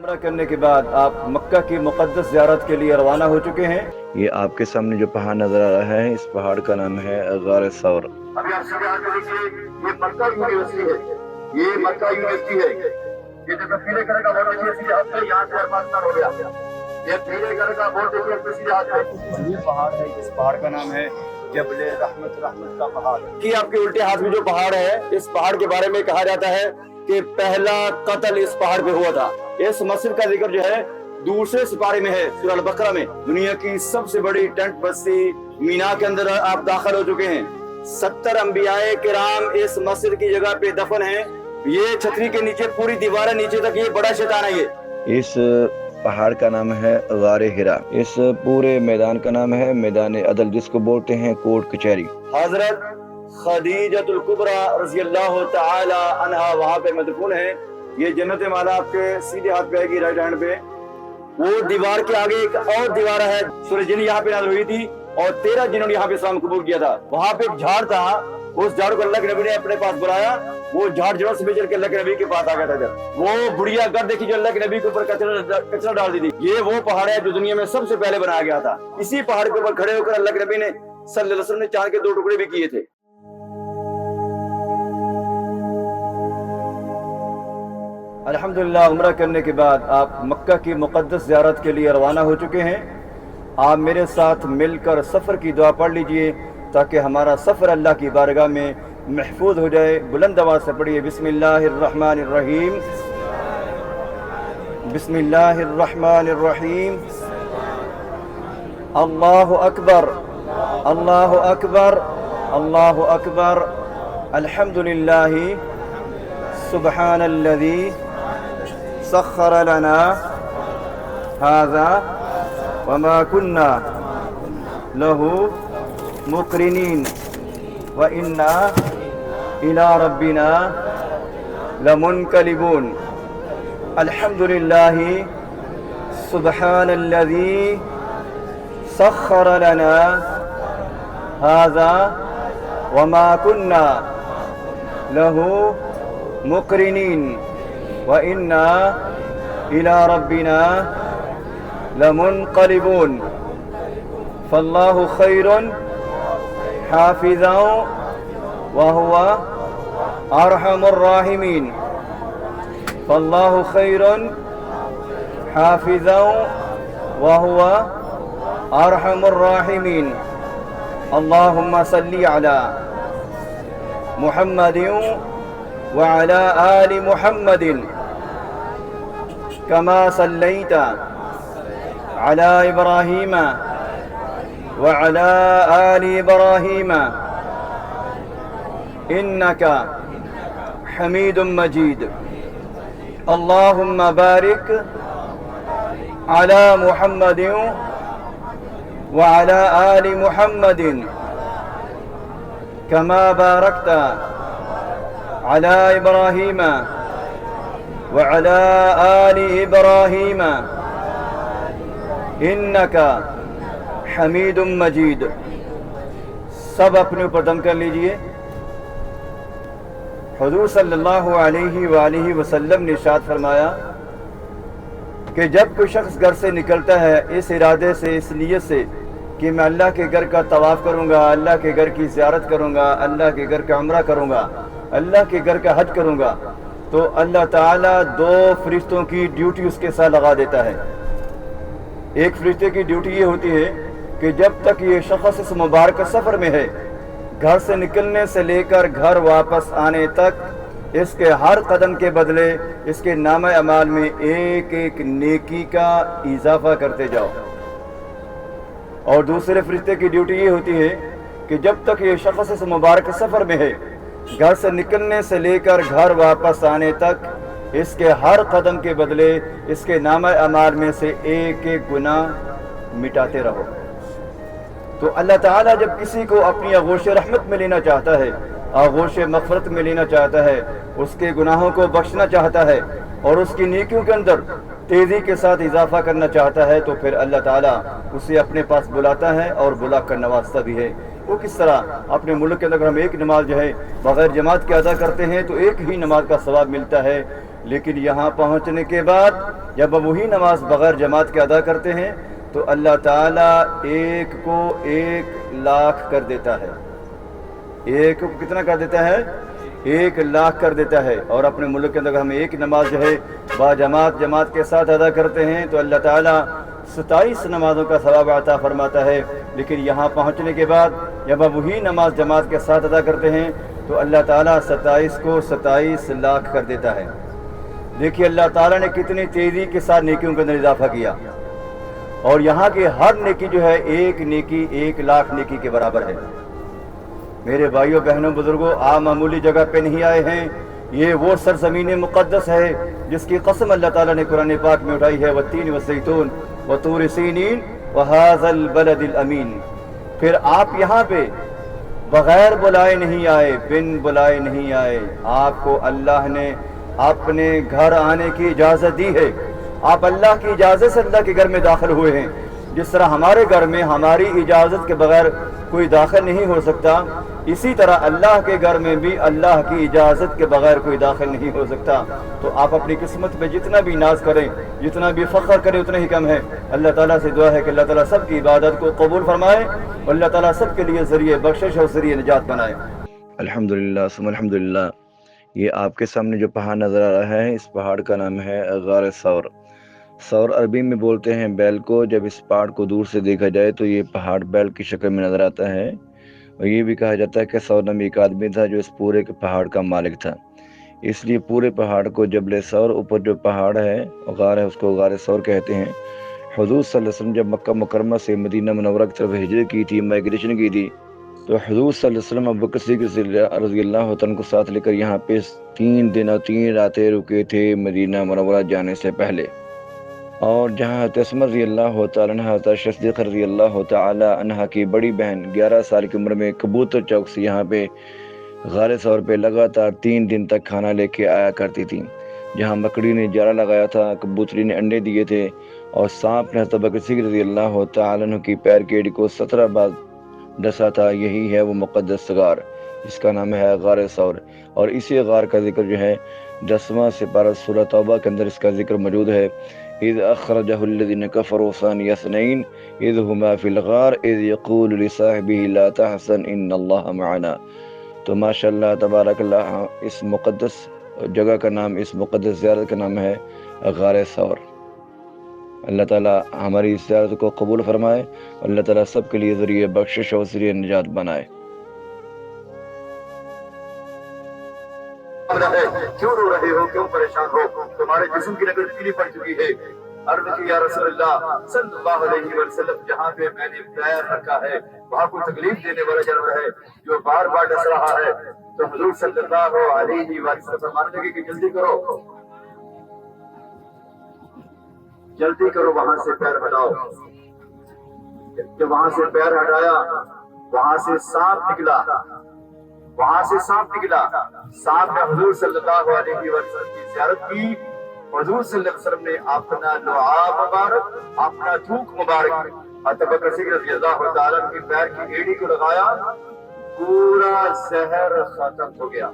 عمرہ کرنے کے بعد آپ مکہ کی مقدس زیارت کے لیے روانہ ہو چکے ہیں۔ یہ آپ کے سامنے جو پہاڑ نظر آ رہا ہے، اس پہاڑ کا نام ہے غار ثور۔ ابھی آپ سب یہاں پہ دیکھیے، یہ مکہ یونیورسٹی ہے، یہ مکہ یونیورسٹی ہے۔ یہ جو پیلے کلر کا بورڈ دیکھیے سیدھے ہاتھ پہ، یہاں سے افغانستان ہو گیا۔ یہ پیلے کلر کا بورڈ دیکھیے سیدھے ہاتھ پہ، یہ پہاڑ ہے، اس پہاڑ کا نام ہے جبل رحمت کا پہاڑ۔ کہ آپ کے الٹے ہاتھ میں جو پہاڑ ہے، اس پہاڑ کے بارے میں کہا جاتا ہے کہ پہلا قتل اس پہاڑ پہ ہوا تھا۔ اس مسجد کا ذکر جو ہے دوسرے سپارے میں ہے، سورہ البقرہ میں۔ دنیا کی سب سے بڑی ٹینٹ بستی مینا کے اندر آپ داخل ہو چکے ہیں۔ 70 انبیاء کرام اس مسجد کی جگہ پہ دفن ہیں۔ یہ چھتری کے نیچے پوری دیواریں نیچے تک، یہ بڑا شیطان ہے۔ یہ اس پہاڑ کا نام ہے غار ہرا۔ اس پورے میدان کا نام ہے میدان عدل، جس کو بولتے ہیں کورٹ کچہری۔ حضرت خدیجۃ الکبریٰ رضی اللہ تعالی عنہا وہاں پہ مدفون ہے۔ یہ جنت مالا آپ کے سیدھے ہاتھ پہ آئے گی، رائٹ ہینڈ پہ۔ وہ دیوار کے آگے ایک اور دیوار ہے، سورہ جن یہاں پہ نازل ہوئی تھی اور 13 جنہوں نے یہاں پہ اسلام قبول کیا تھا۔ وہاں پہ ایک جھاڑ تھا، اس جھاڑ کو اللہ کے نبی نے اپنے پاس بلایا، وہ جھاڑ جڑوں سے بچل کے اللہ کے نبی کے پاس آ گیا تھا۔ جب وہ بڑھیا گھر دیکھی جو اللہ کے نبی کے اوپر کچرا ڈال دی تھی، یہ وہ پہاڑ ہے جو دنیا میں سب سے پہلے بنایا گیا تھا۔ اسی پہاڑ کے اوپر کھڑے ہو کر اللہ کے نبی نے صلی اللہ علیہ وسلم نے چاند کے 2 ٹکڑے بھی کیے تھے۔ الحمدللہ عمرہ کرنے کے بعد آپ مکہ کی مقدس زیارت کے لیے روانہ ہو چکے ہیں۔ آپ میرے ساتھ مل کر سفر کی دعا پڑھ لیجئے تاکہ ہمارا سفر اللہ کی بارگاہ میں محفوظ ہو جائے۔ بلند آواز سے پڑھیے، بسم اللہ الرحمن الرحیم، بسم اللہ الرحمن الرحیم، اللہ اکبر، اللہ اکبر، اللہ اکبر، الحمدللہ، سبحان الذی سخر لنا هذا وما كنا له مقرنين وإنا إلى ربنا لمنقلبون۔ الحمد لله سبحان الذي سخر لنا هذا وما كنا له مقرنين وإنا إلى ربنا لمنقلبون۔ فالله خير حافظا وهو أرحم الراحمين، فالله خير حافظا وهو أرحم الراحمين۔ اللهم صل على محمد وعلى آل محمد كما صليت على إبراهيم وعلى آل إبراهيم إنك حميد مجيد۔ اللهم بارك على محمد وعلى آل محمد كما باركت على إبراهيم وعلى آل إبراهيم إنك حمید مجید۔ سب اپنے اوپر دم کر لیجئے۔ حضور صلی اللہ علیہ وآلہ وسلم نے ارشاد فرمایا کہ جب کوئی شخص گھر سے نکلتا ہے اس ارادے سے، اس نیت سے کہ میں اللہ کے گھر کا طواف کروں گا، اللہ کے گھر کی زیارت کروں گا، اللہ کے گھر کا عمرہ کروں گا، اللہ کے گھر کا حج کروں گا، تو اللہ تعالیٰ 2 فرشتوں کی ڈیوٹی اس کے ساتھ لگا دیتا ہے۔ ایک فرشتے کی ڈیوٹی یہ ہوتی ہے کہ جب تک یہ شخص اس مبارک سفر میں ہے، گھر سے نکلنے سے لے کر گھر واپس آنے تک، اس کے ہر قدم کے بدلے اس کے نامہ اعمال میں ایک ایک نیکی کا اضافہ کرتے جاؤ۔ اور دوسرے فرشتے کی ڈیوٹی یہ ہوتی ہے کہ جب تک یہ شخص اس مبارک سفر میں ہے، گھر سے نکلنے سے لے کر گھر واپس آنے تک، اس کے ہر قدم کے بدلے اس کے نامہ اعمال میں سے ایک ایک گناہ مٹاتے رہو۔ تو اللہ تعالیٰ جب کسی کو اپنی آغوش رحمت میں لینا چاہتا ہے، آغوش مغفرت میں لینا چاہتا ہے، اس کے گناہوں کو بخشنا چاہتا ہے اور اس کی نیکیوں کے اندر تیزی کے ساتھ اضافہ کرنا چاہتا ہے، تو پھر اللہ تعالیٰ اسے اپنے پاس بلاتا ہے اور بلا کر نوازتا بھی ہے۔ وہ کس طرح؟ اپنے ملک کے اندر ہم ایک نماز جو ہے بغیر جماعت کے ادا کرتے ہیں تو ایک ہی نماز کا ثواب ملتا ہے، لیکن یہاں پہنچنے کے بعد جب وہی نماز بغیر جماعت کے ادا کرتے ہیں تو اللہ تعالیٰ ایک کو 1,00,000 کر دیتا ہے. ایک کو کتنا کر دیتا ہے؟ 1,00,000 کر دیتا ہے. اور اپنے ملک کے اندر ہم ایک نماز جو ہے با جماعت کے ساتھ ادا کرتے ہیں تو اللہ تعالیٰ 27 نمازوں کا ثواب عطا فرماتا ہے. لیکن یہاں پہنچنے کے بعد جب آپ وہی نماز جماعت کے ساتھ ادا کرتے ہیں تو اللہ تعالیٰ 27 کو 27,00,000 کر دیتا ہے. دیکھیے اللہ تعالیٰ نے کتنی تیزی کے ساتھ نیکیوں کے اندر اضافہ کیا. اور یہاں کی ہر نیکی جو ہے ایک نیکی 1,00,000 نیکی کے برابر ہے. میرے بھائیوں بہنوں بزرگوں، آپ معمولی جگہ پہ نہیں آئے ہیں. یہ وہ سرزمین مقدس ہے جس کی قسم اللہ تعالیٰ نے قرآن پاک میں اٹھائی ہے، والتین والزیتون وطور سینین وہذا البلد الامین. پھر آپ یہاں پہ بغیر بلائے نہیں آئے، بن بلائے نہیں آئے. آپ کو اللہ نے اپنے گھر آنے کی اجازت دی ہے. آپ اللہ کی اجازت سے اللہ کے گھر میں داخل ہوئے ہیں. جس طرح ہمارے گھر میں ہماری اجازت کے بغیر کوئی داخل نہیں ہو سکتا، اسی طرح اللہ کے گھر میں بھی اللہ کی اجازت کے بغیر کوئی داخل نہیں ہو سکتا. تو آپ اپنی قسمت پہ جتنا بھی ناز کریں، جتنا بھی فخر کریں، اتنا ہی کم ہے. اللہ تعالیٰ سے دعا ہے کہ اللہ تعالیٰ سب کی عبادت کو قبول فرمائے اور اللہ تعالیٰ سب کے لیے ذریعہ بخشش اور ذریعہ نجات بنائے. الحمدللہ ثم الحمدللہ. یہ آپ کے سامنے جو پہاڑ نظر آ رہا ہے، اس پہاڑ کا نام ہے غار ثور. ثور عربی میں بولتے ہیں بیل کو. جب اس پہاڑ کو دور سے دیکھا جائے تو یہ پہاڑ بیل کی شکل میں نظر آتا ہے. اور یہ بھی کہا جاتا ہے کہ ثور نامی ایک آدمی تھا جو اس پورے کے پہاڑ کا مالک تھا. اس لیے پورے پہاڑ کو جبل ثور، اوپر جو پہاڑ ہے غار ہے، اس کو غار ثور کہتے ہیں. حضور صلی اللہ علیہ وسلم جب مکہ مکرمہ سے مدینہ منورہ کی طرف ہجرت کی تھی، مائگریشن کی تھی، تو حضور صلی اللہ علیہ وسلم ابوبکر صدیق رضی اللہ عنہ کو ساتھ لے کر یہاں پہ 3 دن اور 3 راتیں رکے تھے مدینہ منورہ جانے سے پہلے. اور جہاں حضرت اسماء رضی اللہ تعالیٰ عنہ، حضرت صدیقہ رضی اللہ تعالیٰ عنہ کی بڑی بہن 11 سال کی عمر میں کبوتر چوک سے یہاں پہ غار ثور پہ لگاتار 3 دن تک کھانا لے کے آیا کرتی تھی. جہاں مکڑی نے جالا لگایا تھا، کبوتری نے انڈے دیے تھے، اور سانپ نے حضرت ابوبکر صدیق رضی اللہ تعالیٰ عنہ کی پیر کی ایڑی کو 17 بار ڈسا تھا. یہی ہے وہ مقدس غار، اس کا نام ہے غار ثور. اور اسی غار کا ذکر جو ہے 10واں سپارہ سورہ توبہ کے اندر اس کا ذکر موجود ہے. اذ اخرجہ الذین کفروا ثانی اثنین اذ ہما فی الغار اذ یقول لصاحبہ لا تحزن ان اللہ معنا. تو ماشاءاللہ تبارک اللہ، اس مقدس جگہ کا نام، اس مقدس زیارت کا نام ہے غار ثور. اللہ تعالیٰ ہماری اس زیارت کو قبول فرمائے، اللہ تعالیٰ سب کے لیے ذریعہ بخشش اور ذریعہ نجات بنائے. کیوں رو رہے ہو، کیوں پریشان ہو؟ تمہارے جسم کی نظر پیلی پڑ چکی ہے. عرض کی یا رسول اللہ صلی اللہ علیہ وسلم، جہاں پہ میں نے پیر رکھا ہے وہاں کوئی تکلیف دینے والا جانور ہے جو بار بار ڈس رہا ہے. تو حضور صلی اللہ علیہ وسلم فرمانے لگے کہ جلدی کرو، جلدی کرو، وہاں سے پیر ہٹاؤ. جب وہاں سے پیر ہٹایا، وہاں سے سانپ نکلا، وہاں سے سانپ نکلا. سانپ نے حضور صلی اللہ علیہ وسلم کی زیارت کی. حضور صلی اللہ علیہ وسلم نے اپنا لعاب مبارک، اپنا تھوک مبارک ابوبکر صدیق رضی اللہ تعالیٰ عنہ کی پیر کی ایڑی کو لگایا، پورا زہر ختم ہو گیا.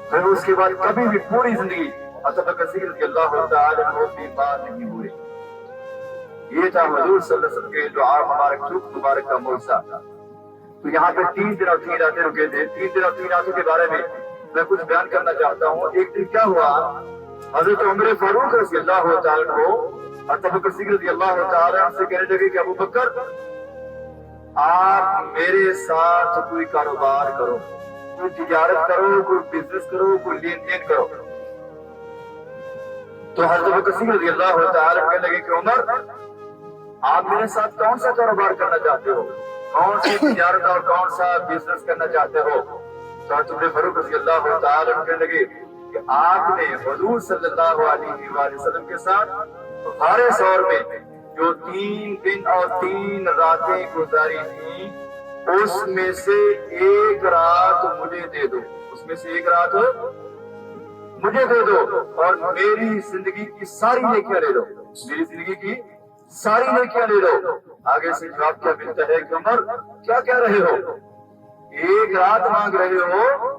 پھر اس کے بعد کبھی بھی پوری زندگی ابوبکر صدیق رضی اللہ تعالیٰ عنہ بیمار نہیں ہوئے. یہ تھا حضور صلی اللہ علیہ وسلم کے لعاب مبارک، تھوک مبارک کا معجزہ. تو یہاں پہ 3 دن اور 3 راتیں رکے تھے. 3 دن اور 3 راتوں کے بارے میں کچھ بیان کرنا چاہتا ہوں. ایک دن کیا ہوا، حضرت عمر فاروق رضی اللہ تعالیٰ عنہ حضرت ابوبکر صدیق رضی اللہ تعالیٰ عنہ سے کہنے لگے کہ ابوبکر آپ میرے ساتھ کوئی کاروبار کرو، کوئی تجارت کرو، کوئی بزنس کرو، کوئی لین دین کرو. تو حضرت ابوبکر صدیق رضی اللہ تعالیٰ عنہ کہنے لگے کہ عمر آپ میرے ساتھ کون سا کاروبار کرنا چاہتے ہو، کون سی تجارت اور کون سا بزنس کرنا چاہتے ہو؟ تو حضرت عمر فاروق رضی اللہ تعالیٰ عنہ کہنے لگے کہ آپ نے حضور صلی اللہ علیہ وآلہ وسلم کے ساتھ غار ثور میں جو 3 دن اور 3 راتیں گزاری تھی، اس میں سے 1 رات مجھے دے دو، اس میں سے 1 رات مجھے دے دو اور میری زندگی کی ساری نیکیاں لے لو، میری زندگی کی ساری نیکیاں لے لو. آگے سے جواب کیا ملتا ہے کہ عمر کیا کہہ رہے ہو، 1 رات مانگ رہے ہو،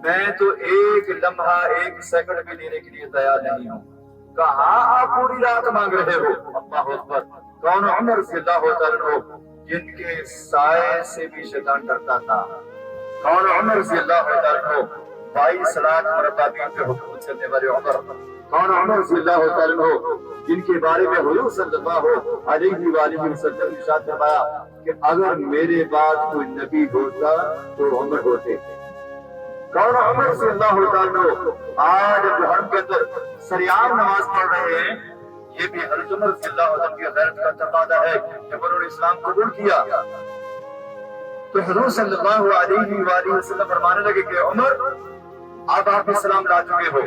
میں تو ایک لمحہ ایک سیکنڈ بھی لینے کے لیے تیار نہیں ہوں۔ کہاں آپ پوری رات مانگ رہے ہو؟ اللہ اکبر۔ کون؟ عمر رضی اللہ تعالیٰ عنہ، جن کے سائے سے بھی شیطان ڈرتا تھا۔ کون؟ عمر رضی اللہ تعالیٰ عنہ، 22 صلاۃ مرتبہ پہ حکومت کرنے والے عمر۔ کون؟ عمر رضی اللہ تعالیٰ عنہ، جن کے بارے میں حضور صلی اللہ علیہ وآلہ وسلم نے ارشاد فرمایا کہ اگر میرے بعد کوئی نبی ہوتا تو عمر ہوتے۔ کون؟ عمر رضی اللہ تعالیٰ عنہ، آج حرم کے اندر سریعام نماز پڑھ رہے ہیں، یہ بھی حضرت عمر رضی اللہ عنہ کی غیرت کا تقاضا ہے جب انہوں نے اسلام قبول کیا تو حضور صلی اللہ علیہ وآلہ وسلم فرمانے لگے کہ عمر اب آپ اسلام لا چکے ہو،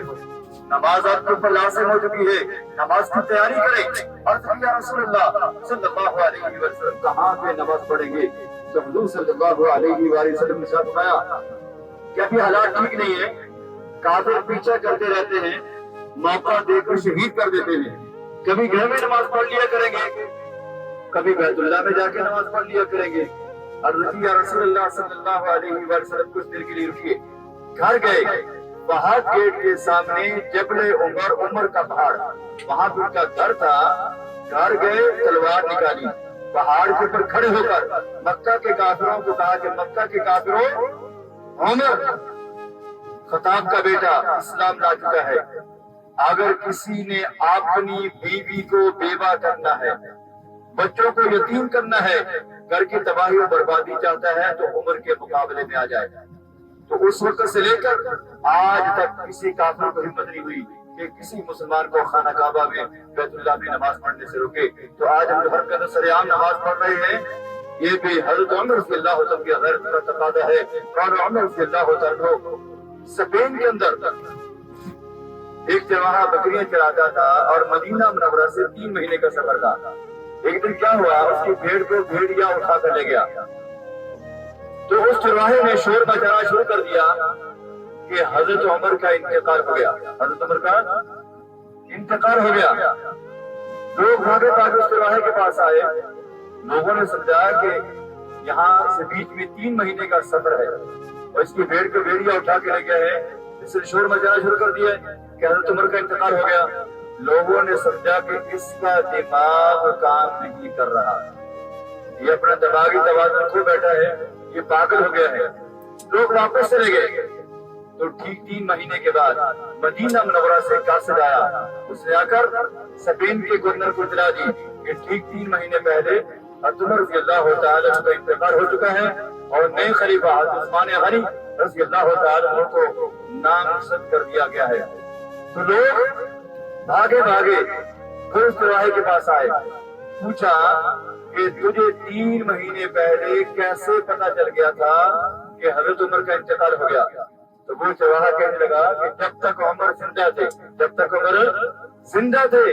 نماز آپ کے اوپر لازم ہو چکی ہے، نماز کی تیاری کریں۔ عرض کیا رسول اللہ صلی اللہ علیہ وسلم کہاں پہ نماز پڑھیں گے؟ تو حضور صلی اللہ علیہ وآلہ وسلم نے ارشاد فرمایا کہ ابھی حالات ٹھیک نہیں ہے، کافر پیچھا کرتے رہتے ہیں، موقع دے کر شہید کر دیتے ہیں، کبھی گھر میں نماز پڑھ لیا کریں گے، کبھی بیت اللہ میں جا کے نماز پڑھ لیا کریں گے۔ عرض کیا رسول اللہ صلی اللہ علیہ وسلم کچھ دیر کے لیے رکیے۔ گھر گئے، وہاں گیٹ کے سامنے جبل عمر، عمر کا پہاڑ، وہاں ان کا گھر تھا۔ گھر گئے، تلوار نکالی، پہاڑ کے اوپر کھڑے ہو کر مکہ کے کافروں کو کہا کہ مکہ کے کافروں، عمر خطاب کا بیٹا اسلام لا چکا ہے، اگر کسی نے اپنی بیوی کو بیوہ کرنا ہے، بچوں کو یتیم کرنا ہے، گھر کی تباہی و بربادی چاہتا ہے تو عمر کے مقابلے میں آ جائے۔ تو اس وقت سے لے کر آج تک کسی کافر کو ہمت نہیں ہوئی کہ کسی مسلمان کو خانہ کعبہ میں، بیت اللہ میں نماز پڑھنے سے روکے۔ تو آج ہم ہر قدر سریعام نماز پڑھ رہے ہیں، یہ بھی حضرت عمر رضی اللہ عنہ کی غیرت کا تقاضا ہے۔ اور عمر رضی اللہ عنہ اسپین کے اندر ایک جگہ بکریاں چراتا تھا اور مدینہ منورہ سے 3 مہینے کا سفر تھا۔ ایک دن کیا ہوا، اس کی بھیڑ کو بھیڑیا اٹھا کر لے گیا، تو اس چرواہے نے شور مچانا شروع کر دیا کہ حضرت عمر کا انتقال ہو گیا، حضرت عمر کا انتقال ہو گیا۔ لوگ بھاگے بھاگے اس چرواہے کے پاس آئے، لوگوں نے سمجھایا کہ یہاں سے بیچ میں 3 مہینے کا سفر ہے اور اس کی بھیڑ کو بھیڑیا اٹھا کے لے گئے ہیں، اس سے شور مچانا شروع کر دیا کہ حضرت عمر کا انتقال ہو گیا۔ لوگوں نے سمجھا کہ اس کا دماغ کام نہیں کر رہا، یہ اپنا دماغی توازن کھو بیٹھا ہے، یہ پاگل ہو گیا ہے۔ لوگ واپس چلے گئے تو ٹھیک 3 مہینے کے بعد مدینہ منورہ سے قاصد آیا، اس نے آ کر اسپین کے گورنر کو اطلاع دی کہ ٹھیک 3 مہینے پہلے حضرت عمر رضی اللہ تعالیٰ عنہ کا انتقال ہو چکا ہے اور نئے خلیفہ حضرت عثمان غنی رضی اللہ تعالیٰ عنہ کو نامزد کر دیا گیا ہے۔ تو لوگ بھاگے بھاگے پھر اس چرواہے کے پاس آئے، پوچھا کہ تجھے 3 مہینے پہلے کیسے پتا چل گیا تھا کہ حضرت عمر کا انتقال ہو گیا؟ تو وہ چرواہا کہنے لگا کہ جب تک عمر زندہ تھے، جب تک عمر زندہ تھے،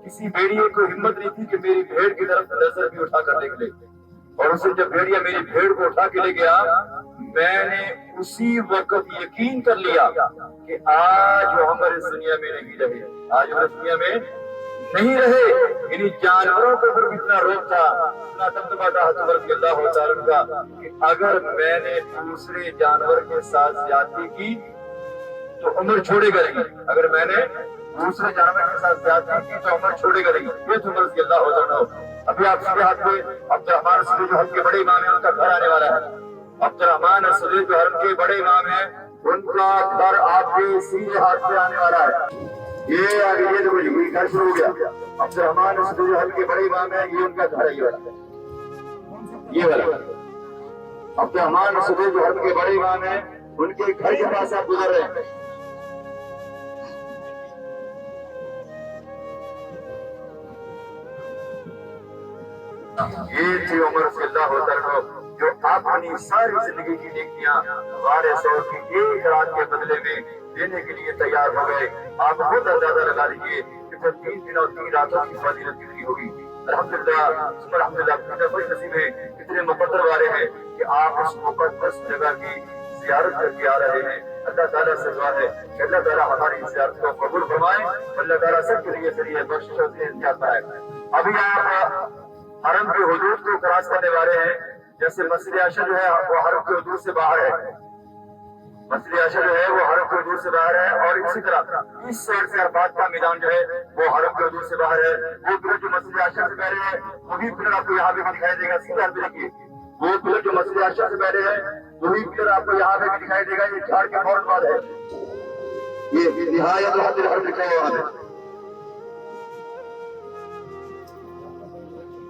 کسی بھیڑیے کو ہمت نہیں تھی کہ میری بھیڑ کی طرف نظر بھی اٹھا کر دیکھ لے، اور اسے جب بھیڑیا میری بھیڑ کو اٹھا کے لے گیا، میں نے اسی وقت یقین کر لیا کہ آج عمر اس دنیا میں نہیں رہے، آج عمر اس دنیا میں نہیں رہے۔ یعنی جانوروں کو پھر اتنا روک تھا، اتنا دبدبا تھا حضرت رضی اللہ تعالیٰ عنہ کا کہ اگر میں نے دوسرے جانور کے ساتھ زیادتی کی تو عمر چھوڑے گا نہیں، اگر میں نے دوسرے جانور کے ساتھ زیادتی کی تو عمر چھوڑے گا نہیں۔ یہ تو عمر رضی اللہ تعالیٰ عنہ۔ ابھی آپ کے ہاتھ میں عبد الرحمن صدیق جو حرم کے بڑے امام ہیں، ان کا گھر آنے والا ہے۔ عبد الرحمن صدیق جو حرم کے بڑے امام ہیں، ان کا گھر آپ کے سیدھے ہاتھ پہ آنے والا ہے۔ یہ آگے یہ جو گھر شروع ہو گیا، عبد الرحمن صدیق جو حرم کے بڑے امام ہیں، یہ ان کا گھر ہے، یہ والا عبد الرحمن صدیق جو حرم کے بڑے امام ہیں، ان کے گھر کے پاس آپ گزر رہے ہیں۔ یہ تھی عمر رضی اللہ عنہ جو اپنی ساری زندگی کی نیکیاں غار ثور کی ایک رات کے بدلے میں دینے کے لیے تیار ہو گئے۔ آپ خود اندازہ لگا لیجیے کہ پھر 3 دن اور 3 راتوں کی فضیلت کتنی ہوگی۔ الحمدللہ الحمدللہ، خوش نصیب ہیں، اتنے مقدر والے ہیں کہ آپ اس مقدس جگہ کی زیارت کر کے آ رہے ہیں۔ اللہ تعالیٰ سے دعا ہے کہ اللہ تعالیٰ ہماری زیارت کو قبول فرمائے، اللہ تعالیٰ سب کے لیے ذریعہ بخشش اور نجات ہے۔ ابھی آپ حرم کے حدود کو کراس کرنے والے ہیں، جیسے مسجد عائشہ جو ہے وہ حرم کے حدود سے باہر ہے، مسجد عائشہ جو ہے وہ حرم کے حدود سے باہر ہے، اور اسی طرح اس سائڈ سے عرفات کا میدان جو ہے وہ حرم کے حدود سے باہر ہے۔ وہ پلر جو مسجد عائشہ سے پہلے ہے وہی پلر آپ کو یہاں پہ بھی دکھائی دے گا، سیدھے ہاتھ دیکھیے، وہ پلر جو مسجد عائشہ سے پہلے ہے وہی پلر آپ کو یہاں پہ بھی دکھائی دے گا، یہ جھاڑ کے فوراً بعد ہے، یہ نہایت الحد الحرم لکھا ہوا ہے۔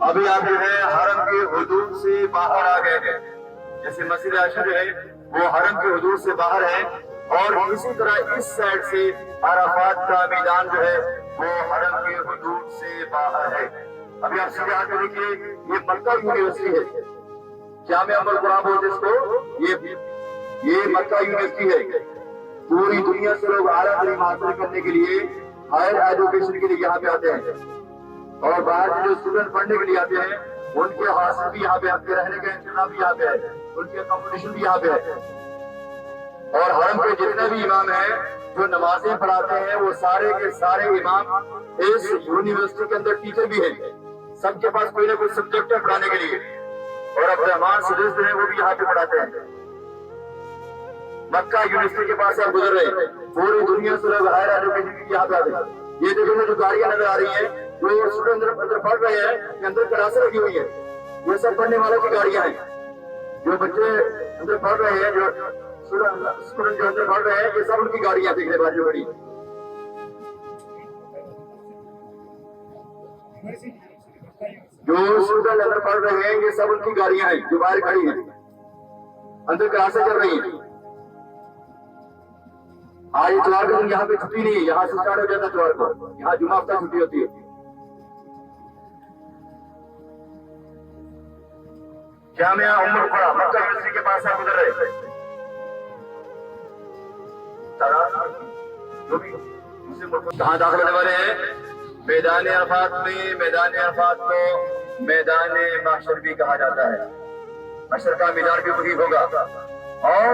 ابھی آپ جو ہے حرم کے حدود سے باہر آ گئے ہیں، جیسے مسجد عائشہ جو ہے وہ حرم کے حدود سے باہر ہے، اور اسی طرح اس سائڈ سے عرفات کا میدان جو ہے وہ حرم کے حدود سے باہر ہے۔ ابھی آپ سیدھے ہاتھ میں دیکھیے، یہ مکہ یونیورسٹی ہے، جامعہ ام القرآن بولتے اس کو، یہ مکہ یونیورسٹی ہے۔ پوری دنیا سے لوگ اعلیٰ تعلیم حاصل کرنے کے لیے، ہائر ایجوکیشن کے لیے یہاں پہ آتے ہیں، اور باہر سے جو اسٹوڈنٹ پڑھنے کے لیے آتے ہیں ان کے حاصل بھی یہاں پہ، ان کے رہنے کا انتظام بھی یہاں پہ ہے، ان کے اکاموڈیشن بھی یہاں پہ ہے۔ اور حرم کے جتنے بھی امام ہیں جو نمازیں پڑھاتے ہیں وہ سارے کے سارے امام اس یونیورسٹی کے اندر ٹیچر بھی ہیں، سب کے پاس کوئی نہ کوئی سبجیکٹ ہے پڑھانے کے لیے، اور عبدالرحمان سدیس ہیں وہ بھی یہاں پہ پڑھاتے ہیں۔ مکہ یونیورسٹی کے پاس آپ گزر رہے ہیں، پوری دنیا سے لوگ ہائر ایجوکیشن کے یہاں پہ آتے ہیں۔ یہ دیکھیں جو گاڑیاں نظر آ رہی ہیں، جو اسٹوڈنٹ اندر پڑھ رہے ہیں، کہ اندر کلاسیں لگی ہوئی ہیں، یہ سب پڑھنے والوں کی گاڑیاں ہیں۔ جو بچے اندر پڑھ رہے ہیں، جو اسٹوڈنٹ جو اندر پڑھ رہے ہیں، یہ سب ان کی گاڑیاں دیکھنے والی بڑی۔ جو اسٹوڈنٹ اندر پڑھ رہے ہیں یہ سب ان کی گاڑیاں ہیں جو باہر کھڑی ہیں، اندر کلاسیں چل رہی ہیں۔ آج اتوار کا دن یہاں پہ چھٹی نہیں ہے، یہاں سے اسٹارٹ ہو جاتا ہے اتوار کو، یہاں جمعہ ہفتہ چھٹی ہوتی ہے۔ جامعہ ام القرآن مکہ یونیورسٹی کے پاس آپ گزر رہے ہیں، کہاں داخل ہونے والے ہیں؟ میدان عرفات میں۔ میدان عرفات کو میدان محشر بھی کہا جاتا ہے، محشر کا میدان بھی وہی ہوگا، اور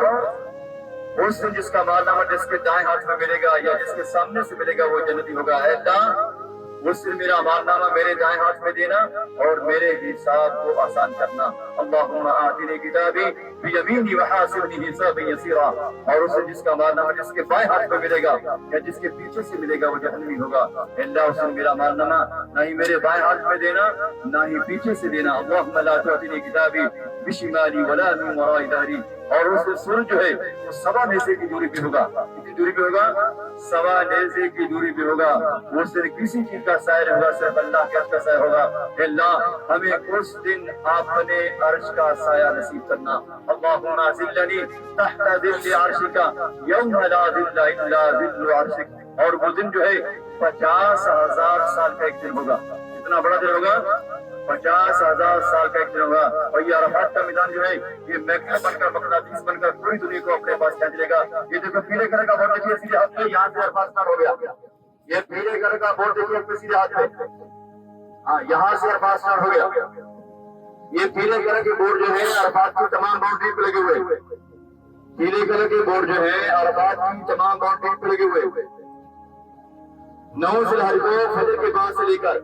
اس دن جس کا مال نامہ جس کے دائیں ہاتھ میں ملے گا یا جس کے سامنے سے ملے گا وہ جنتی ہوگا۔ اے اللہ اس دن میرا مال نامہ میرے دائیں ہاتھ میں دینا اور میرے حساب کو آسان کرنا۔ اللہم آتنی کتابی بیمینی وحاسبنی حسابا یسیرا، اور اس دن جس کا مال نامہ جس کے بائیں ہاتھ میں ملے گا یا جس کے پیچھے سے ملے گا وہ جہنمی ہوگا۔ اے اللہ اس دن میرا مال نامہ نہ ہی میرے بائیں ہاتھ میں دینا نہ ہی پیچھے سے دینا۔ اللہم لا تعطنی کتابی بشمالی ولا من وراء ظہری، اور اس دن سورج جو ہے وہ 1.25 نیزے کی دوری پہ ہوگا۔ کتنی دوری پہ ہوگا؟ 1.25 نیزے کی دوری پہ ہوگا۔ اس دن کسی چیز کا سایہ نہیں ہوگا، صرف اللہ کے عرش کا سایہ ہوگا۔ اے اللہ ہمیں اس دن اپنے عرش کا سایہ نصیب کرنا۔ اللہم ظلنی تحت ظل عرشک یوم لا ظل الا ظل عرشک، اور وہ دن جو ہے 50,000 سال کا ایک دن ہوگا۔ کتنا بڑا دن ہوگا؟ 50,000 سال کا ایک دن ہوگا۔ اور یہ عرفات کا میدان جو ہے یہ میگنیٹ بن کر مقناطیس بن کر پوری دنیا کو اپنے پاس کھینچ لے گا۔ یہ دیکھو پیلے کلر کا بورڈ دیکھیے سیدھے ہاتھ میں، یہاں سے عرفات اسٹارٹ ہو گیا۔ یہ پیلے کلر کا بورڈ دیکھیے اپنے سیدھے ہاتھ میں، ہاں یہاں سے عرفات اسٹارٹ ہو گیا۔ یہ پیلے کلر کے بورڈ جو ہے عرفات کی تمام باؤنڈری پہ لگے ہوئے، پیلے کلر کے بورڈ جو ہے عرفات کی تمام باؤنڈری پہ لگے ہوئے۔ 9 ذی الحجہ کو فجر کے بعد سے لے کر